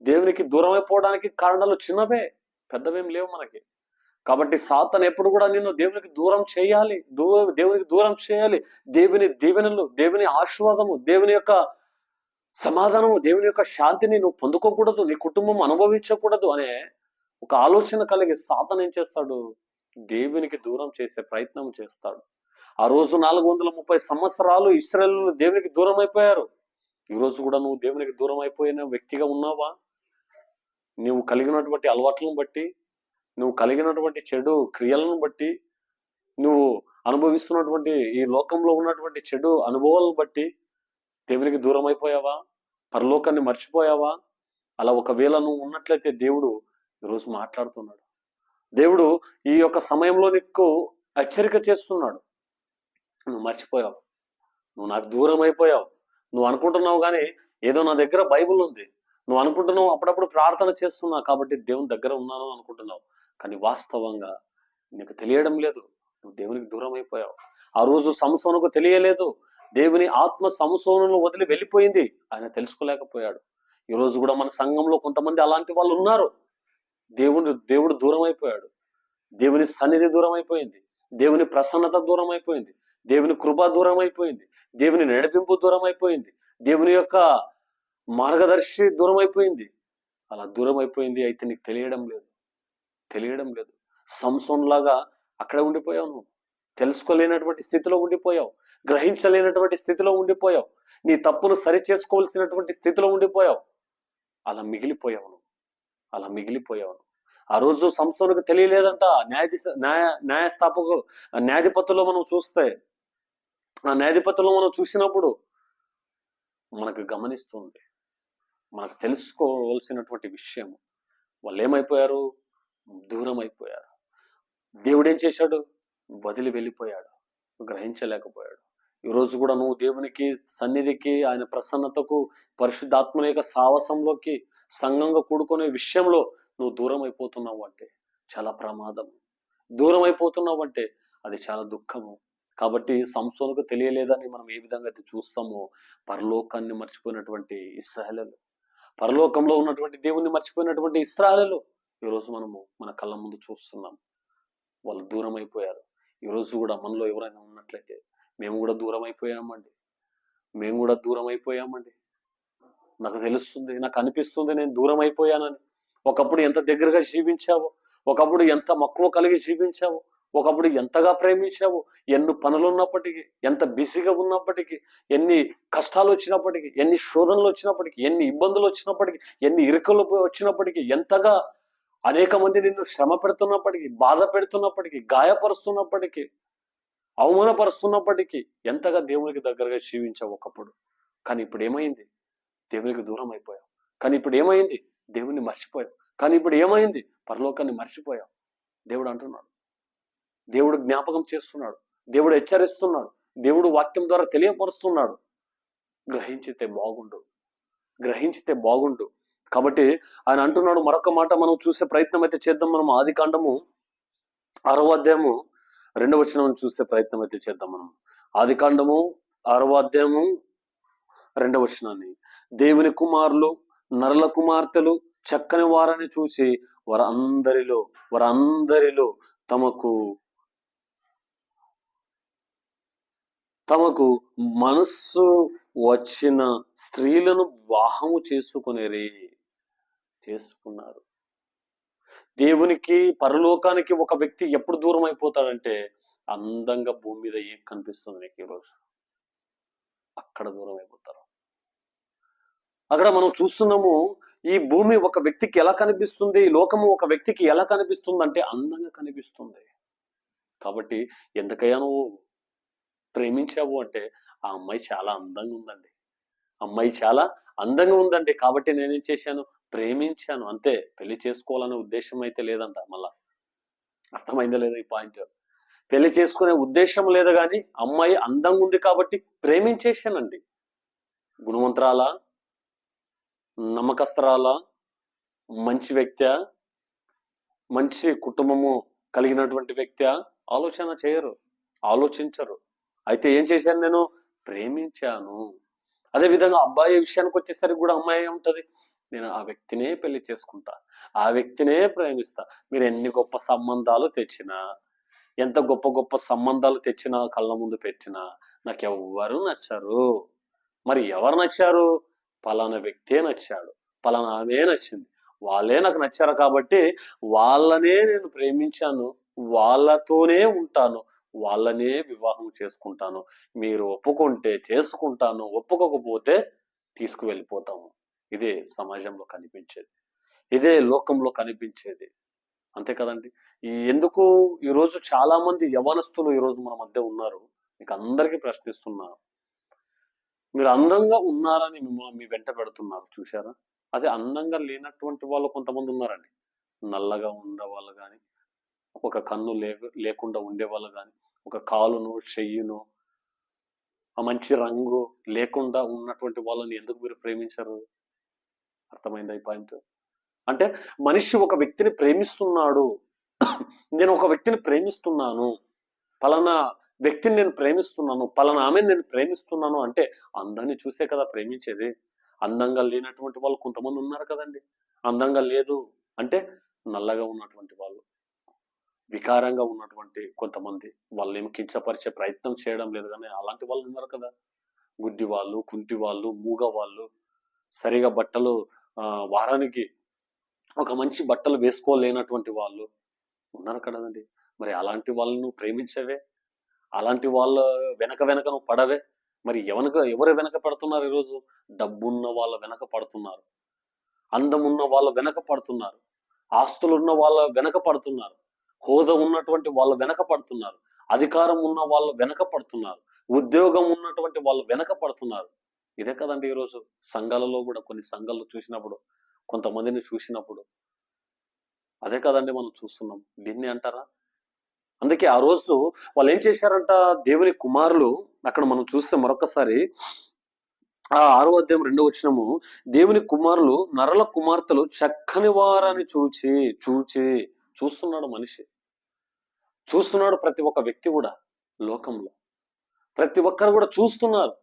దేవునికి దూరం అయిపోవడానికి కారణాలు చిన్నవే, పెద్దవేం లేవు మనకి. కాబట్టి సాతాను ఎప్పుడు కూడా నిన్ను దేవునికి దూరం చేయాలి, దేవునికి దూరం చేయాలి. దేవుని దీవెనలు, దేవుని ఆశీర్వాదము, దేవుని యొక్క సమాధానము, దేవుని యొక్క శాంతిని నువ్వు పొందుకోకూడదు, నీ కుటుంబం అనుభవించకూడదు అనే ఒక ఆలోచన కలిగి సాతాను ఏం చేస్తాడు? దేవునికి దూరం చేసే ప్రయత్నం చేస్తాడు. ఆ రోజు 430 సంవత్సరాలు ఇశ్రాయేలు దేవునికి దూరం అయిపోయారు. ఈరోజు కూడా నువ్వు దేవునికి దూరం అయిపోయిన వ్యక్తిగా ఉన్నావా? నువ్వు కలిగినటువంటి అలవాట్లను బట్టి, నువ్వు కలిగినటువంటి చెడు క్రియలను బట్టి, నువ్వు అనుభవిస్తున్నటువంటి ఈ లోకంలో ఉన్నటువంటి చెడు అనుభవాలను బట్టి దేవునికి దూరం అయిపోయావా? పరలోకాన్ని మర్చిపోయావా? అలా ఒకవేళ నువ్వు ఉన్నట్లయితే దేవుడు ఈరోజు మాట్లాడుతున్నాడు. దేవుడు ఈ యొక్క సమయంలో నీకు హెచ్చరిక చేస్తున్నాడు. నువ్వు మర్చిపోయావు, నువ్వు నాకు దూరం అయిపోయావు. నువ్వు అనుకుంటున్నావు కానీ ఏదో నా దగ్గర బైబుల్ ఉంది, నువ్వు అనుకుంటున్నావు అప్పుడప్పుడు ప్రార్థన చేస్తున్నా కాబట్టి దేవుని దగ్గర ఉన్నాను అనుకుంటున్నావు, కానీ వాస్తవంగా నీకు తెలియడం లేదు, నువ్వు దేవునికి దూరం అయిపోయావు. ఆ రోజు సంసోనుకు తెలియలేదు, దేవుని ఆత్మ సంసోనును వదిలి వెళ్ళిపోయింది, ఆయన తెలుసుకోలేకపోయాడు. ఈరోజు కూడా మన సంఘంలో కొంతమంది అలాంటి వాళ్ళు ఉన్నారు. దేవుడు దూరం అయిపోయాడు, దేవుని సన్నిధి దూరం అయిపోయింది, దేవుని ప్రసన్నత దూరం అయిపోయింది, దేవుని కృప దూరం అయిపోయింది, దేవుని నడిపింపు దూరం అయిపోయింది, దేవుని యొక్క మార్గదర్శి దూరం అయిపోయింది. అలా దూరం అయిపోయింది. అయితే నీకు తెలియడం లేదు. సంసోన్ లాగా అక్కడే ఉండిపోయావు నువ్వు. తెలుసుకోలేనటువంటి స్థితిలో ఉండిపోయావు, గ్రహించలేనటువంటి స్థితిలో ఉండిపోయావు, నీ తప్పును సరి చేసుకోవాల్సినటువంటి స్థితిలో ఉండిపోయావు. అలా మిగిలిపోయావు నువ్వు. ఆ రోజు సంసోనుకు తెలియలేదంట. న్యాయస్థాపకులు, న్యాయాధిపతుల్లో మనం చూస్తే, ఆ న్యాయాధిపతుల్లో మనం చూసినప్పుడు మనకు గమనిస్తుంది, మనకు తెలుసుకోవాల్సినటువంటి విషయం. వాళ్ళు ఏమైపోయారు? దూరం అయిపోయారు. దేవుడు ఏం చేశాడు? వదిలి వెళ్ళిపోయాడు, గ్రహించలేకపోయాడు. ఈరోజు కూడా నువ్వు దేవునికి సన్నిధికి, ఆయన ప్రసన్నతకు, పరిశుద్ధాత్మ యొక్క సాహసంలోకి, సంఘంగా కూడుకునే విషయంలో నువ్వు దూరం అయిపోతున్నావు అంటే చాలా ప్రమాదం. దూరం అయిపోతున్నావు అంటే అది చాలా దుఃఖము. కాబట్టి సంసోనుకు తెలియలేదని మనం ఏ విధంగా అయితే చూస్తామో, పరలోకాన్ని మర్చిపోయినటువంటి ఇశ్రాయేలు, పరలోకంలో ఉన్నటువంటి దేవుణ్ణి మర్చిపోయినటువంటి ఇశ్రాయేలు ఈరోజు మనము మన కళ్ళ ముందు చూస్తున్నాం. వాళ్ళు దూరం అయిపోయారు. ఈరోజు కూడా మనలో ఎవరైనా ఉన్నట్లయితే మేము కూడా దూరం అయిపోయామండి. నాకు తెలుస్తుంది, నాకు అనిపిస్తుంది నేను దూరం అయిపోయానని. ఒకప్పుడు ఎంత దగ్గరగా జీవించావు, ఒకప్పుడు ఎంత మక్కువ కలిగి జీవించావు, ఒకప్పుడు ఎంతగా ప్రేమించావు. ఎన్ని పనులు ఉన్నప్పటికీ, ఎంత బిజీగా ఉన్నప్పటికీ, ఎన్ని కష్టాలు వచ్చినప్పటికీ, ఎన్ని శోధనలు వచ్చినప్పటికీ, ఎన్ని ఇబ్బందులు వచ్చినప్పటికీ, ఎన్ని ఇరుకులు వచ్చినప్పటికీ, ఎంతగా అనేక మంది నిన్ను శ్రమ పెడుతున్నప్పటికీ, బాధ పెడుతున్నప్పటికీ, గాయపరుస్తున్నప్పటికీ, అవమానపరుస్తున్నప్పటికీ ఎంతగా దేవునికి దగ్గరగా జీవించావు ఒకప్పుడు. కానీ ఇప్పుడు ఏమైంది? దేవునికి దూరం అయిపోయావు. కానీ ఇప్పుడు ఏమైంది? దేవుణ్ణి మర్చిపోయావు. కానీ ఇప్పుడు ఏమైంది? పరలోకాన్ని మర్చిపోయావు. దేవుడు అంటున్నాడు, దేవుడు జ్ఞాపకం చేస్తున్నాడు, దేవుడు హెచ్చరిస్తున్నాడు, దేవుడు వాక్యం ద్వారా తెలియపరుస్తున్నాడు. గ్రహించితే బాగుండు. కాబట్టి ఆయన అంటున్నాడు మరొక మాట మనం చూసే ప్రయత్నం అయితే చేద్దాం. మనం ఆదికాండము 6వ అధ్యాయము 2వ వచనం చూసే ప్రయత్నం అయితే చేద్దాం. మనం ఆదికాండము 6వ అధ్యాయము 2వ వచనాన్ని, దేవుని కుమారులు నరుల కుమార్తెలు చక్కని వారని చూసి వారందరిలో తమకు మనస్సు వచ్చిన స్త్రీలను వివాహము చేసుకున్నారు. దేవునికి, పరలోకానికి ఒక వ్యక్తి ఎప్పుడు దూరం అయిపోతాడంటే, అందంగా భూమి మీద ఏం కనిపిస్తుంది నీకు ఈరోజు, అక్కడ దూరం అయిపోతారు. అక్కడ మనం చూస్తున్నాము, ఈ భూమి ఒక వ్యక్తికి ఎలా కనిపిస్తుంది, లోకము ఒక వ్యక్తికి ఎలా కనిపిస్తుంది అంటే అందంగా కనిపిస్తుంది. కాబట్టి ఎందుకయ్యా నువ్వు ప్రేమించావు అంటే, ఆ అమ్మాయి చాలా అందంగా ఉందండి, కాబట్టి నేనేం చేశాను, ప్రేమించాను అంతే. పెళ్లి చేసుకోవాలనే ఉద్దేశం అయితే లేదంట. మళ్ళా అర్థమైందా లేదా ఈ పాయింట్? పెళ్లి చేసుకునే ఉద్దేశం లేదు, కానీ అమ్మాయి అందంగా ఉంది కాబట్టి ప్రేమించేశానండి. గుణవంతరాలా, నమ్మకస్తురాలా, మంచి వ్యక్తి, మంచి కుటుంబము కలిగినటువంటి వ్యక్తి ఆలోచించరు. అయితే ఏం చేశాను, నేను ప్రేమించాను. అదే విధంగా అబ్బాయి విషయానికి వచ్చేసరికి కూడా అమ్మాయి ఏముంటది, నేను ఆ వ్యక్తినే పెళ్లి చేసుకుంటా, ఆ వ్యక్తినే ప్రేమిస్తా. మీరు ఎన్ని గొప్ప సంబంధాలు తెచ్చినా, ఎంత గొప్ప సంబంధాలు తెచ్చినా, కళ్ళ ముందు పెట్టినా నాకు ఎవ్వరు నచ్చరు. మరి ఎవరు నచ్చారు? పలానా వ్యక్తే నచ్చాడు, పలానా ఆమె నచ్చింది, వాళ్ళే నాకు నచ్చారు కాబట్టి వాళ్ళనే నేను ప్రేమించాను, వాళ్ళతోనే ఉంటాను, వాళ్ళనే వివాహం చేసుకుంటాను. మీరు ఒప్పుకుంటే చేసుకుంటాను, ఒప్పుకోకపోతే తీసుకువెళ్ళిపోతాము. ఇదే సమాజంలో కనిపించేది, ఇదే లోకంలో కనిపించేది. అంతే కదండి. ఎందుకు ఈరోజు చాలా మంది యవనస్తులు ఈరోజు మన మధ్య ఉన్నారు. మీకు అందరికీ ప్రశ్నిస్తున్నారు, మీరు అందంగా ఉన్నారని మిమ్మల్ని మీ వెంట పెడుతున్నారు, చూశారా? అదే అందంగా లేనటువంటి వాళ్ళు కొంతమంది ఉన్నారండి. నల్లగా ఉండేవాళ్ళు కానీ, ఒక కన్ను లేకుండా ఉండేవాళ్ళు కానీ, ఒక కాలును చెయ్యును ఆ మంచి రంగు లేకుండా ఉన్నటువంటి వాళ్ళని ఎందుకు మీరు ప్రేమించరు? అర్థమైందా ఈ పాయింట్? అంటే మనిషి ఒక వ్యక్తిని ప్రేమిస్తున్నాడు, నేను ఒక వ్యక్తిని ప్రేమిస్తున్నాను, పలానా వ్యక్తిని నేను ప్రేమిస్తున్నాను, పలానా ఆమెను నేను ప్రేమిస్తున్నాను అంటే అందాన్ని చూసే కదా ప్రేమించేది. అందంగా లేనటువంటి వాళ్ళు కొంతమంది ఉన్నారు కదండి. అందంగా లేదు అంటే నల్లగా ఉన్నటువంటి వాళ్ళు, వికారంగా ఉన్నటువంటి కొంతమంది, వాళ్ళు ఏమి కించపరిచే ప్రయత్నం చేయడం లేదు, కానీ అలాంటి వాళ్ళు ఉన్నారు కదా. గుడ్డి వాళ్ళు, కుంటి వాళ్ళు, మూగ వాళ్ళు, సరిగా బట్టలు వారానికి ఒక మంచి బట్టలు వేసుకోలేనటువంటి వాళ్ళు ఉన్నారు కదండి. మరి అలాంటి వాళ్ళని నువ్వు ప్రేమించవే, అలాంటి వాళ్ళ వెనక వెనక నువ్వు పడవే. మరి ఎవరు వెనక పడుతున్నారు ఈరోజు? డబ్బున్న వాళ్ళ వెనక పడుతున్నారు, అందమున్న వాళ్ళ వెనక పడుతున్నారు, ఆస్తులున్న వాళ్ళ వెనక పడుతున్నారు, హోదా ఉన్నటువంటి వాళ్ళ వెనక పడుతున్నారు, అధికారం ఉన్న వాళ్ళ వెనక పడుతున్నారు, ఉద్యోగం ఉన్నటువంటి వాళ్ళు వెనక పడుతున్నారు. ఇదే కదండి ఈరోజు సంఘాలలో కూడా, కొన్ని సంఘాలు చూసినప్పుడు, కొంతమందిని చూసినప్పుడు అదే కదండి మనం చూస్తున్నాం. దీన్ని అంటారా? అందుకే ఆ రోజు వాళ్ళు ఏం చేశారంట, దేవుని కుమారులు, అక్కడ మనం చూస్తే మరొకసారి ఆ 6వ అధ్యాయం 2వ వచనము, దేవుని కుమారులు నరల కుమార్తెలు చక్కని వారని చూచి చూస్తున్నాడు మనిషి, చూస్తున్నాడు ప్రతి ఒక్క వ్యక్తి కూడా లోకంలో, ప్రతి ఒక్కరు కూడా చూస్తున్నారు.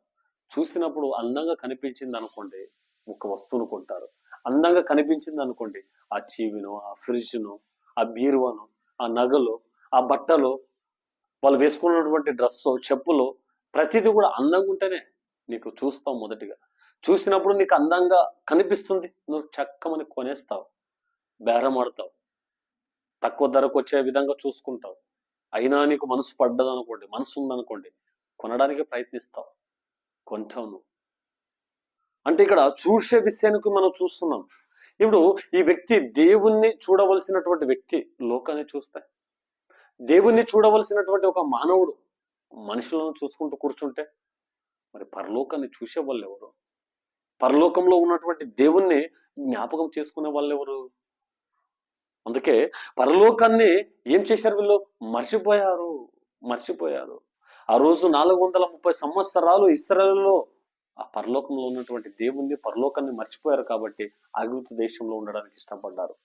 చూసినప్పుడు అందంగా కనిపించింది అనుకోండి, ఒక వస్తువును కొంటారు. అందంగా కనిపించింది అనుకోండి, ఆ చీవిను, ఆ ఫ్రిడ్జ్ను, ఆ బీరువాను, ఆ నగలు, ఆ బట్టలు, వాళ్ళు వేసుకున్నటువంటి డ్రెస్సు, చెప్పులు, ప్రతిదీ కూడా అందంగా ఉంటేనే నీకు చూస్తావు. మొదటిగా చూసినప్పుడు నీకు అందంగా కనిపిస్తుంది, నువ్వు చక్కమని కొనేస్తావు, బేరమాడతావు, తక్కువ ధరకు వచ్చే విధంగా చూసుకుంటావు. అయినా నీకు మనసు పడ్డదనుకోండి, మనసు ఉందనుకోండి, కొనడానికి ప్రయత్నిస్తావు, కొంటావు నువ్వు. అంటే ఇక్కడ చూసే విషయానికి మనం చూస్తున్నాం. ఇప్పుడు ఈ వ్యక్తి దేవుణ్ణి చూడవలసినటువంటి వ్యక్తి లోకాన్ని చూస్తే, దేవుణ్ణి చూడవలసినటువంటి ఒక మానవుడు మనుషులను చూసుకుంటూ కూర్చుంటే, మరి పరలోకాన్ని చూసే వాళ్ళు ఎవరు? పరలోకంలో ఉన్నటువంటి దేవుణ్ణి జ్ఞాపకం చేసుకునే వాళ్ళు ఎవరు? అందుకే పరలోకాన్ని ఏం చేశారు వీళ్ళు? మర్చిపోయారు. ఆ రోజు 430 సంవత్సరాలు ఇశ్రాయేలులో ఆ పరలోకంలో ఉన్నటువంటి దేవుణ్ణి, పరలోకాన్ని మర్చిపోయారు కాబట్టి ఐగుప్తు దేశంలో ఉండడానికి ఇష్టపడ్డారు,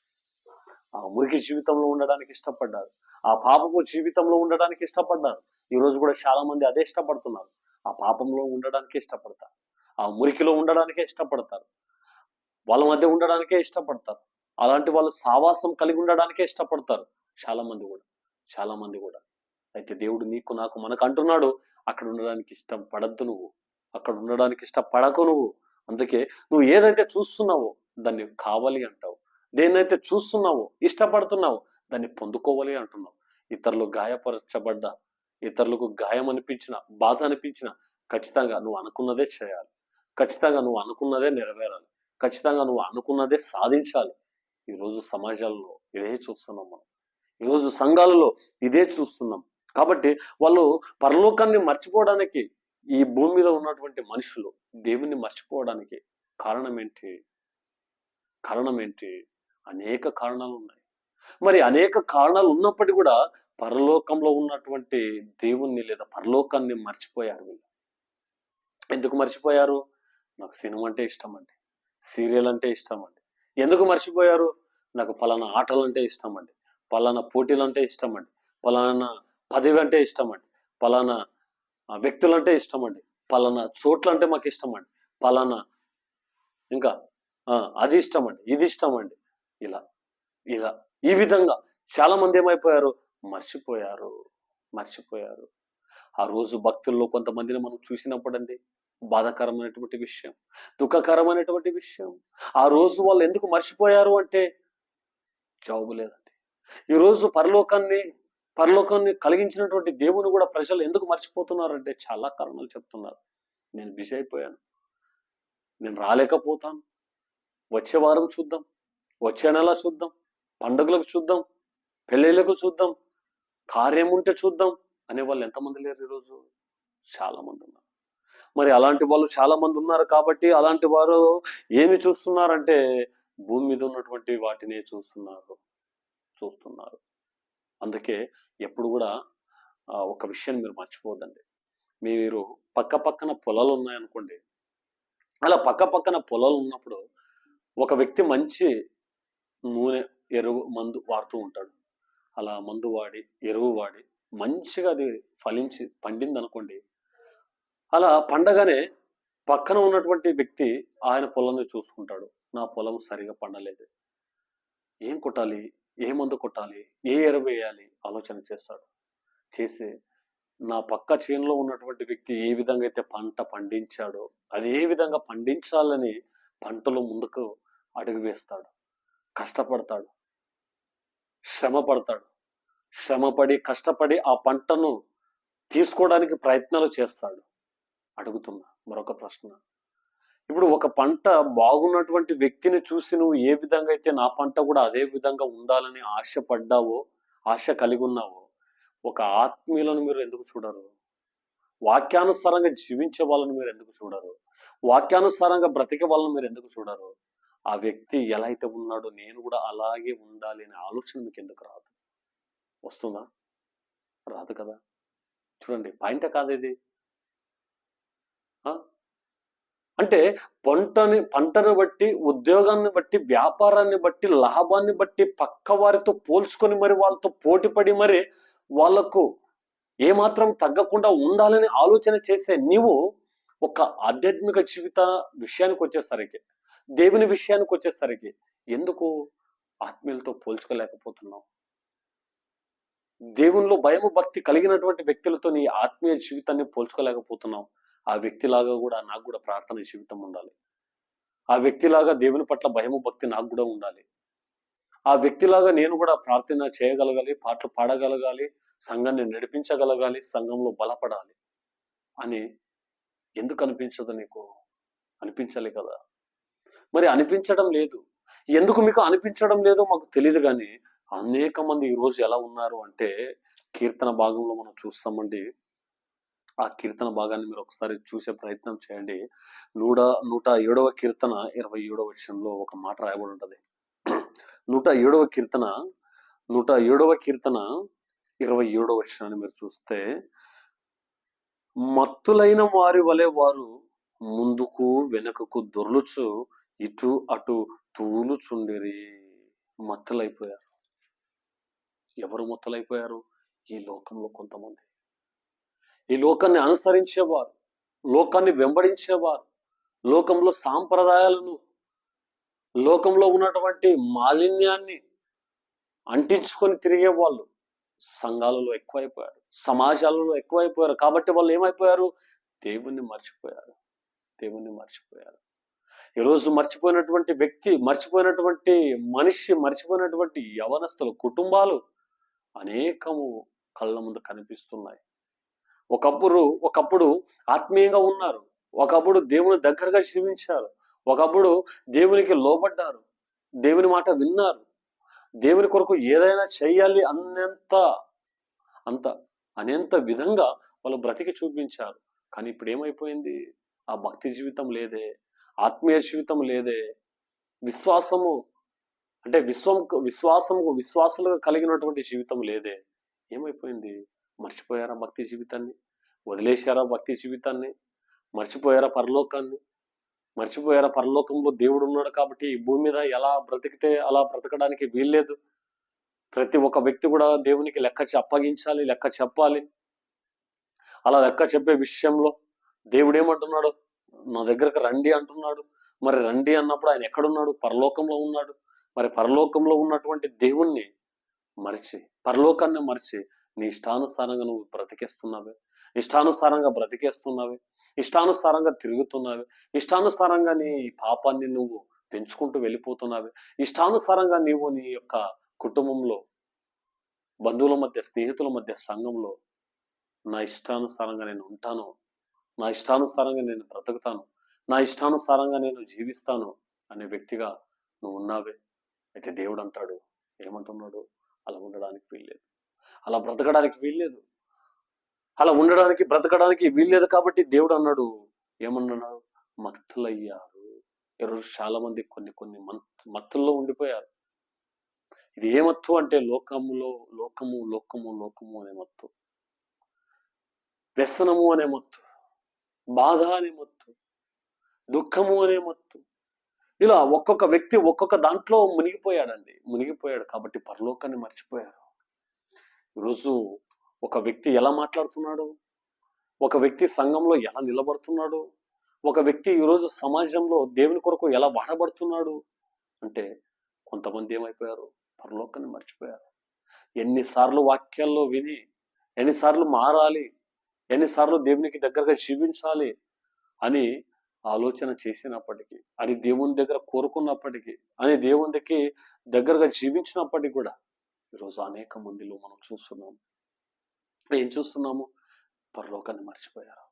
ఆ మురికి జీవితంలో ఉండడానికి ఇష్టపడ్డారు, ఆ పాపపు జీవితంలో ఉండడానికి ఇష్టపడ్డారు. ఈ రోజు కూడా చాలా మంది అదే ఇష్టపడుతున్నారు. ఆ పాపంలో ఉండడానికే ఇష్టపడతారు, ఆ మురికిలో ఉండడానికే ఇష్టపడతారు, వాళ్ళ మధ్య ఉండడానికే ఇష్టపడతారు, అలాంటి వాళ్ళు సావాసం కలిగి ఉండడానికే ఇష్టపడతారు చాలా మంది కూడా. అయితే దేవుడు నీకు నాకు మనకు అంటున్నాడు, అక్కడ ఉండడానికి ఇష్టం పడద్దు నువ్వు, అక్కడ ఉండడానికి ఇష్టపడకు నువ్వు. అందుకే నువ్వు ఏదైతే చూస్తున్నావో దాన్ని కావాలి అంటావు, దేన్నైతే చూస్తున్నావో ఇష్టపడుతున్నావో దాన్ని పొందుకోవాలి అంటున్నావు. ఇతరులు గాయపరచబడ్డా, ఇతరులకు గాయం అనిపించిన, బాధ అనిపించిన, ఖచ్చితంగా నువ్వు అనుకున్నదే చేయాలి, ఖచ్చితంగా నువ్వు అనుకున్నదే నెరవేరాలి, ఖచ్చితంగా నువ్వు అనుకున్నదే సాధించాలి. ఈరోజు సమాజాల్లో ఇదే చూస్తున్నాం మనం, ఈరోజు సంఘాలలో ఇదే చూస్తున్నాం. కాబట్టి వాళ్ళు పరలోకాన్ని మర్చిపోవడానికి, ఈ భూమి మీద ఉన్నటువంటి మనుషులు దేవుణ్ణి మర్చిపోవడానికి కారణం ఏంటి? అనేక కారణాలు ఉన్నాయి. మరి అనేక కారణాలు ఉన్నప్పటికీ కూడా పరలోకంలో ఉన్నటువంటి దేవుణ్ణి లేదా పరలోకాన్ని మర్చిపోయారు వీళ్ళు. ఎందుకు మర్చిపోయారు? నాకు సినిమా అంటే ఇష్టం అండి, సీరియల్ అంటే ఇష్టం అండి. ఎందుకు మర్చిపోయారు? నాకు పలానా ఆటలు అంటే ఇష్టం అండి, పలానా పోటీలు అంటే ఇష్టం అండి, పలానా పదవి అంటే ఇష్టం అండి, పలానా వ్యక్తులు అంటే ఇష్టం అండి, పలానా చోట్ల అంటే మాకు ఇష్టం అండి, పలానా ఇంకా అది ఇష్టం అండి, ఇది ఇష్టం అండి. ఇలా ఇలా ఈ విధంగా చాలా మంది ఏమైపోయారు? మర్చిపోయారు. ఆ రోజు భక్తుల్లో కొంతమందిని మనం చూసినప్పుడండి, బాధాకరమైనటువంటి విషయం, దుఃఖకరమైనటువంటి విషయం, ఆ రోజు వాళ్ళు ఎందుకు మర్చిపోయారు అంటే జవాబు లేదండి. ఈరోజు పరలోకాన్ని కలిగించినటువంటి దేవుని కూడా ప్రజలు ఎందుకు మర్చిపోతున్నారంటే చాలా కారణాలు చెప్తున్నారు. నేను బిజీ అయిపోయాను, నేను రాలేకపోతాను, వచ్చే వారం చూద్దాం, వచ్చే నెల చూద్దాం, పండుగలకు చూద్దాం, పెళ్ళిళ్ళకు చూద్దాం, కార్యం ఉంటే చూద్దాం అనే వాళ్ళు ఎంతమంది లేరు ఈరోజు? చాలా మంది ఉన్నారు. మరి అలాంటి వాళ్ళు చాలా మంది ఉన్నారు కాబట్టి అలాంటి వారు ఏమి చూస్తున్నారంటే భూమి మీద ఉన్నటువంటి వాటినే చూస్తున్నారు. అందుకే ఎప్పుడు కూడా ఒక విషయం మీరు మర్చిపోవద్దండి. మీరు పక్కన పొలాలు ఉన్నాయనుకోండి, అలా పక్కన పొలాలు ఉన్నప్పుడు ఒక వ్యక్తి మంచి నూనె, ఎరువు, మందు వాడుతూ ఉంటాడు. అలా మందు వాడి, ఎరువు వాడి మంచిగా అది ఫలించి పండింది అనుకోండి, అలా పండగానే పక్కన ఉన్నటువంటి వ్యక్తి ఆయన పొలాన్ని చూసుకుంటాడు. నా పొలం సరిగా పండలేదు, ఏం కొట్టాలి, ఏ మందు కొట్టాలి, ఏ ఎరువు వేయాలి ఆలోచన చేస్తాడు. చేసి నా పక్క చేనులో ఉన్నటువంటి వ్యక్తి ఏ విధంగా అయితే పంట పండించాడో అదే విధంగా పండించాలని పంటలో ముందుకు అడుగు వేస్తాడు, కష్టపడతాడు, శ్రమ పడతాడు. శ్రమపడి కష్టపడి ఆ పంటను తీసుకోవడానికి ప్రయత్నాలు చేస్తాడు. అడుగుతున్నా మరొక ప్రశ్న, ఇప్పుడు ఒక పంట బాగున్నటువంటి వ్యక్తిని చూసి నువ్వు ఏ విధంగా అయితే నా పంట కూడా అదే విధంగా ఉండాలని ఆశపడ్డావో, ఆశ కలిగి ఉన్నావో, ఒక ఆత్మీయులను మీరు ఎందుకు చూడరు? వాక్యానుసారంగా జీవించే వాళ్ళని మీరు ఎందుకు చూడరు? వాక్యానుసారంగా బ్రతికే వాళ్ళని మీరు ఎందుకు చూడరు? ఆ వ్యక్తి ఎలా అయితే ఉన్నాడో నేను కూడా అలాగే ఉండాలి అనే ఆలోచన మీకు ఎందుకు రాదు? వస్తుందా? రాదు కదా. చూడండి, పాయింటే కాదు ఇది. అంటే పంటను బట్టి, ఉద్యోగాన్ని బట్టి, వ్యాపారాన్ని బట్టి, లాభాన్ని బట్టి పక్క వారితో పోల్చుకొని మరి వాళ్ళతో పోటీపడి మరి వాళ్లకు ఏమాత్రం తగ్గకుండా ఉండాలని ఆలోచన చేసే నీవు ఒక ఆధ్యాత్మిక జీవిత విషయానికి వచ్చేసరికి, దేవుని విషయానికి వచ్చేసరికి ఎందుకు ఆత్మీయులతో పోల్చుకోలేకపోతున్నావు? దేవునిలో భయము భక్తి కలిగినటువంటి వ్యక్తులతో నీ ఆత్మీయ జీవితాన్ని పోల్చుకోలేకపోతున్నావు. ఆ వ్యక్తిలాగా కూడా నాకు కూడా ప్రార్థన జీవితం ఉండాలి. ఆ వ్యక్తిలాగా దేవుని పట్ల భయము భక్తి నాకు కూడా ఉండాలి. ఆ వ్యక్తిలాగా నేను కూడా ప్రార్థన చేయగలగాలి, పాటలు పాడగలగాలి, సంఘాన్ని నడిపించగలగాలి, సంఘంలో బలపడాలి అని ఎందుకు అనిపించదు నీకు? అనిపించాలి కదా. మరి అనిపించడం లేదు. ఎందుకు మీకు అనిపించడం లేదో మాకు తెలియదు, కానీ అనేక మంది ఈ రోజు ఎలా ఉన్నారు అంటే, కీర్తన భాగంలో మనం చూస్తామండి. ఆ కీర్తన భాగాన్ని మీరు ఒకసారి చూసే ప్రయత్నం చేయండి. 107వ కీర్తన 27వ వచనంలో ఒక మాట రాయబడి ఉంటది. 107వ కీర్తన 27వ వచనాన్ని మీరు చూస్తే, మత్తులైన వారి వలె వారు ముందుకు వెనుకకు దొర్లుచు ఇటు అటు తూలుచుండిరి. మత్తులైపోయారు. ఎవరు మత్తులైపోయారు? ఈ లోకంలో కొంతమంది, ఈ లోకాన్ని అనుసరించేవారు, లోకాన్ని వెంబడించేవారు, లోకంలో సాంప్రదాయాలను, లోకంలో ఉన్నటువంటి మాలిన్యాన్ని అంటించుకొని తిరిగే వాళ్ళు సంఘాలలో ఎక్కువైపోయారు, సమాజాలలో ఎక్కువైపోయారు. కాబట్టి వాళ్ళు ఏమైపోయారు? దేవుణ్ణి మర్చిపోయారు. ఈరోజు మర్చిపోయినటువంటి వ్యక్తి, మర్చిపోయినటువంటి మనిషి, మర్చిపోయినటువంటి యవనస్తులు, కుటుంబాలు అనేకము కళ్ళ ముందు కనిపిస్తున్నాయి. ఒకప్పుడు ఆత్మీయంగా ఉన్నారు, ఒకప్పుడు దేవుని దగ్గరగా జీవించారు, ఒకప్పుడు దేవునికి లోబడ్డారు, దేవుని మాట విన్నారు, దేవుని కొరకు ఏదైనా చెయ్యాలి అనేంత విధంగా వాళ్ళు బ్రతికి చూపించారు. కానీ ఇప్పుడు ఏమైపోయింది? ఆ భక్తి జీవితం లేదే, ఆత్మీయ జీవితం లేదే, విశ్వాసము అంటే విశ్వాసులుగా కలిగినటువంటి జీవితం లేదే. ఏమైపోయింది? మర్చిపోయారా భక్తి జీవితాన్ని? వదిలేశారా భక్తి జీవితాన్ని? మర్చిపోయారా పరలోకాన్ని? మర్చిపోయారా పరలోకంలో దేవుడు ఉన్నాడు కాబట్టి ఈ భూమి మీద ఎలా బ్రతికితే అలా బ్రతకడానికి వీల్లేదు. ప్రతి ఒక్క వ్యక్తి కూడా దేవునికి లెక్క అప్పగించాలి, లెక్క చెప్పాలి. అలా లెక్క చెప్పే విషయంలో దేవుడు ఏమంటున్నాడు? నా దగ్గరకు రండి అంటున్నాడు. మరి రండి అన్నప్పుడు ఆయన ఎక్కడున్నాడు? పరలోకంలో ఉన్నాడు. మరి పరలోకంలో ఉన్నటువంటి దేవుణ్ణి మరిచి, పరలోకాన్ని మరిచి నీ ఇష్టానుసారంగా నువ్వు బ్రతికేస్తున్నావే, ఇష్టానుసారంగా తిరుగుతున్నావే, ఇష్టానుసారంగా నీ పాపాన్ని నువ్వు పెంచుకుంటూ వెళ్ళిపోతున్నావే, ఇష్టానుసారంగా నీవు నీ యొక్క కుటుంబంలో, బంధువుల మధ్య, స్నేహితుల మధ్య, సంఘంలో నా ఇష్టానుసారంగా నేను ఉంటాను, నా ఇష్టానుసారంగా నేను బ్రతుకుతాను, నా ఇష్టానుసారంగా నేను జీవిస్తాను అనే వ్యక్తిగా నువ్వు ఉన్నావే. అయితే దేవుడు అంటాడు, ఏమంటున్నాడు? అలా ఉండడానికి వీల్లేదు, అలా బ్రతకడానికి వీల్లేదు, అలా ఉండడానికి బ్రతకడానికి వీల్లేదు. కాబట్టి దేవుడు అన్నాడు, ఏమన్నాడు? మత్తులయ్యారు. ఈరోజు చాలా మంది కొన్ని మత్తుల్లో ఉండిపోయారు. ఇది ఏ మత్తు అంటే లోకము అనే మత్తు, వ్యసనము అనే మత్తు, బాధ అనే మత్తు, దుఃఖము అనే మత్తు. ఇలా ఒక్కొక్క వ్యక్తి ఒక్కొక్క దాంట్లో మునిగిపోయాడు. కాబట్టి పరలోకాన్ని మర్చిపోయారు. ఈరోజు ఒక వ్యక్తి ఎలా మాట్లాడుతున్నాడు, ఒక వ్యక్తి సంఘంలో ఎలా నిలబడుతున్నాడు, ఒక వ్యక్తి ఈరోజు సమాజంలో దేవుని కొరకు ఎలా వాడబడుతున్నాడు అంటే, కొంతమంది ఏమైపోయారు? పరలోకాన్ని మర్చిపోయారు. ఎన్నిసార్లు వాక్యాల్లో విని, ఎన్నిసార్లు మారాలి, ఎన్నిసార్లు దేవునికి దగ్గరగా జీవించాలి అని ఆలోచన చేసినప్పటికీ, అని దేవుని దగ్గర కోరుకున్నప్పటికీ, అని దేవునికి దగ్గరగా జీవించినప్పటికీ కూడా ఈరోజు అనేక మందిలో మనం చూస్తున్నాము. ఏం చూస్తున్నాము? పరలోకాన్ని మర్చిపోయారు,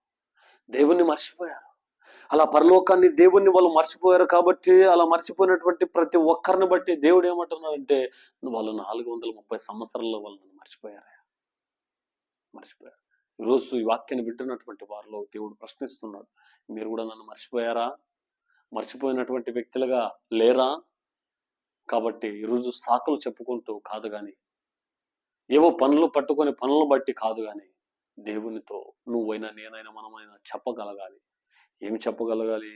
దేవుణ్ణి మర్చిపోయారు. అలా పరలోకాన్ని, దేవుణ్ణి వాళ్ళు మర్చిపోయారు కాబట్టి, అలా మర్చిపోయినటువంటి ప్రతి ఒక్కరిని బట్టి దేవుడు ఏమంటున్నాడంటే, వాళ్ళు 430 సంవత్సరాల్లో వాళ్ళు నన్ను మర్చిపోయారు. ఈరోజు ఈ వాక్యాన్ని వింటున్నటువంటి వారిలో దేవుడు ప్రశ్నిస్తున్నాడు, మీరు కూడా నన్ను మర్చిపోయారా? మర్చిపోయినటువంటి వ్యక్తులుగా లేరా? కాబట్టి ఈరోజు సాకులు చెప్పుకుంటూ కాదు గాని, ఏవో పనులు పట్టుకొని పనులను బట్టి కాదు గాని, దేవునితో నువ్వైనా నేనైనా మనమైనా చెప్పగలగాలి. ఏమి చెప్పగలగాలి?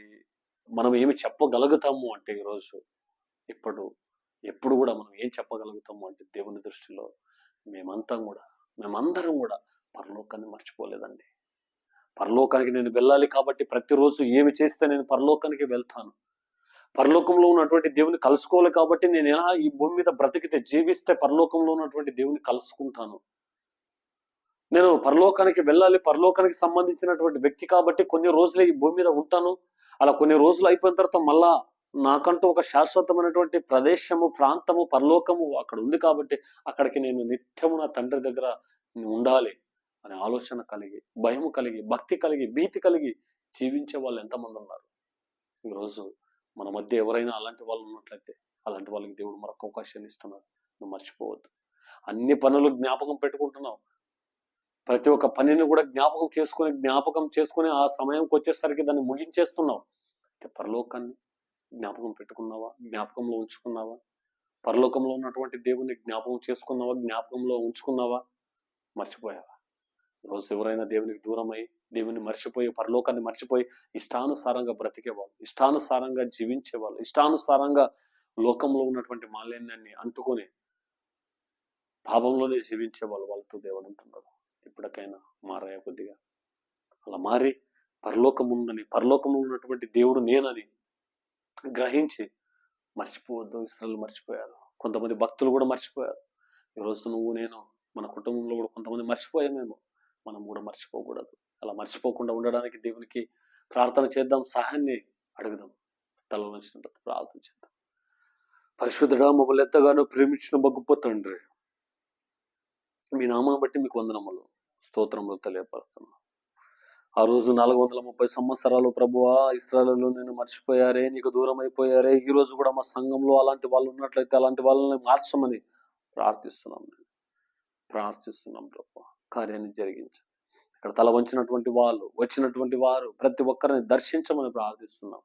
మనం ఏమి చెప్పగలుగుతాము అంటే ఈరోజు ఎప్పుడు కూడా మనం ఏం చెప్పగలుగుతాము అంటే, దేవుని దృష్టిలో మేమందరం కూడా పరలోకాన్ని మర్చిపోలేదండి. పరలోకానికి నేను వెళ్ళాలి కాబట్టి ప్రతిరోజు ఏమి చేస్తే నేను పరలోకానికి వెళ్తాను. పరలోకంలో ఉన్నటువంటి దేవుని కలుసుకోవాలి కాబట్టి నేను ఎలా ఈ భూమి మీద బ్రతికితే, జీవిస్తే పరలోకంలో ఉన్నటువంటి దేవుని కలుసుకుంటాను. నేను పరలోకానికి వెళ్ళాలి, పరలోకానికి సంబంధించినటువంటి వ్యక్తి కాబట్టి కొన్ని రోజులే ఈ భూమి మీద ఉంటాను. అలా కొన్ని రోజులు అయిపోయిన తర్వాత మళ్ళా నాకంటూ ఒక శాశ్వతమైనటువంటి ప్రదేశము, ప్రాంతము, పరలోకము అక్కడ ఉంది కాబట్టి అక్కడికి నేను నిత్యము నా తండ్రి దగ్గర ఉండాలి అనే ఆలోచన కలిగి, భయం కలిగి, భక్తి కలిగి, భీతి కలిగి జీవించే వాళ్ళు ఎంతమంది ఉన్నారు. ఈరోజు మన మధ్య ఎవరైనా అలాంటి వాళ్ళు ఉన్నట్లయితే, అలాంటి వాళ్ళకి దేవుడు మరొక అవకాశాన్ని ఇస్తున్నాడు. నువ్వు మర్చిపోవద్దు. అన్ని పనులు జ్ఞాపకం పెట్టుకుంటున్నావు. ప్రతి ఒక్క పనిని కూడా జ్ఞాపకం చేసుకుని ఆ సమయంకి వచ్చేసరికి దాన్ని ముగించేస్తున్నావు. పరలోకాన్ని జ్ఞాపకం పెట్టుకున్నావా? జ్ఞాపకంలో ఉంచుకున్నావా? పరలోకంలో ఉన్నటువంటి దేవుని జ్ఞాపకం చేసుకున్నావా? జ్ఞాపకంలో ఉంచుకున్నావా? మర్చిపోయావా? రోజు ఎవరైనా దేవునికి దూరమై, దేవుని మర్చిపోయి, పరలోకాన్ని మర్చిపోయి ఇష్టానుసారంగా బ్రతికేవాళ్ళు, ఇష్టానుసారంగా జీవించేవాళ్ళు, ఇష్టానుసారంగా లోకంలో ఉన్నటువంటి మాలిన్యాన్ని అంటుకొని పాపంలోనే జీవించేవాళ్ళు, వాళ్ళతో దేవుడు అంటున్నాడు, ఇప్పటికైనా మారాయ కొద్దిగా. అలా మారి పరలోకములో ఉన్నటువంటి దేవుడు నేనని గ్రహించి మర్చిపోవద్దు. ఇశ్రాయేలు మర్చిపోయారు. కొంతమంది భక్తులు కూడా మర్చిపోయారు. ఈరోజు నువ్వు నేను మన కుటుంబంలో కూడా కొంతమంది మర్చిపోయామేమో, మనం కూడా మర్చిపోకూడదు. అలా మర్చిపోకుండా ఉండడానికి దేవునికి ప్రార్థన చేద్దాం, సహాయాన్ని అడుగుదాం. తల వంచినట్టు ప్రార్థన చేద్దాం. పరిశుద్ధుడా, మమ్మల్ని ఎంతగానో ప్రేమించిన మా గొప్ప తండ్రి, మీ నామాన్ని బట్టి మీకు వందనములు, స్తోత్రములు తెలియపరుస్తున్నాం. ఆ రోజు 430 సంవత్సరాలు ప్రభువా ఇశ్రాయేలు నేను మర్చిపోయారే, నీకు దూరం అయిపోయారే. ఈ రోజు కూడా మా సంఘంలో అలాంటి వాళ్ళు ఉన్నట్లయితే అలాంటి వాళ్ళని మార్చమని ప్రార్థిస్తున్నాం ప్రభు. కార్యాన్ని జరిగించండి. ఇక్కడ తల వచ్చినటువంటి వారు ప్రతి ఒక్కరిని దర్శించమని ప్రార్థిస్తున్నాం.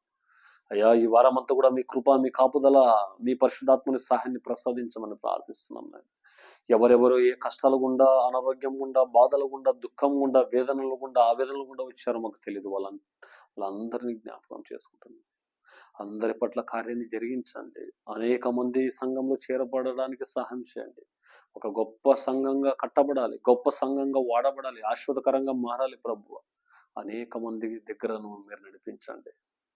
అయ్యా, ఈ వారం అంతా కూడా మీ కృప, మీ కాపుదల, మీ పరిశుద్ధాత్మని సహాయాన్ని ప్రసాదించమని ప్రార్థిస్తున్నాం. ఎవరెవరు ఏ కష్టాలు గుండా, అనారోగ్యం గుండా, బాధల గుండా, దుఃఖం గుండా, వేదనలు గుండా, ఆవేదనలు గుండా వచ్చారో మాకు తెలియదు. వాళ్ళందరినీ జ్ఞాపకం చేసుకుంటున్నాం. అందరి పట్ల కార్యాన్ని జరిగించండి. అనేక మంది సంఘంలో చేరబడడానికి సహాయం చేయండి. ఒక గొప్ప సంఘంగా కట్టబడాలి, గొప్ప సంఘంగా వాడబడాలి, ఆశీర్వాదకరంగా మారాలి ప్రభువు. అనేక మంది దగ్గరను మీరు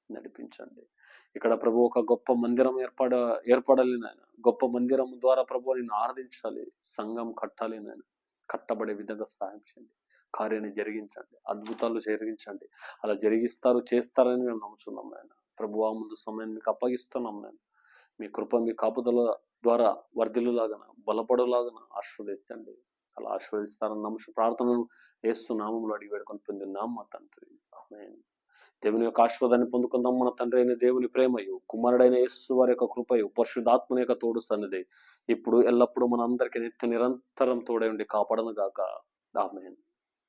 నడిపించండి. ఇక్కడ ప్రభు ఒక గొప్ప మందిరం ఏర్పడాలి నాయన. గొప్ప మందిరం ద్వారా ప్రభు నిన్ను ఆరాధించాలి, సంఘం కట్టాలి నాయన. కట్టబడే విధంగా సహాయం చేయండి, కార్యాన్ని జరిగించండి, అద్భుతాలు జరిగించండి. అలా చేస్తారని మేము నమ్ముతున్నాం నాయన. ప్రభువా, ముందు సమయాన్ని మీకు అప్పగిస్తున్నాం నాయన. మీ కృప, మీ కాపుదల ద్వారా వర్ధిల్లులాగన, బలపడులాగన ఆశీర్వదించండి. అలా ఆశీర్వదిస్తారని నమ్ము ప్రార్థనను యేసు నామములో అడిగి వేడుకొని పొందినాం మా తండ్రి, ఆమేన్. దేవుని యొక్క ఆశీర్వాదాన్ని పొందుకుందాం. మన తండ్రి అయిన దేవుని ప్రేమయు, కుమారుడైన యేసు వారి యొక్క కృపయు, పరిశుద్ధాత్మని యొక్క తోడు సన్నిధి ఇప్పుడు ఎల్లప్పుడూ మన అందరికీ నిరంతరం తోడై ఉండి కాపాడను గాక. ఆమేన్.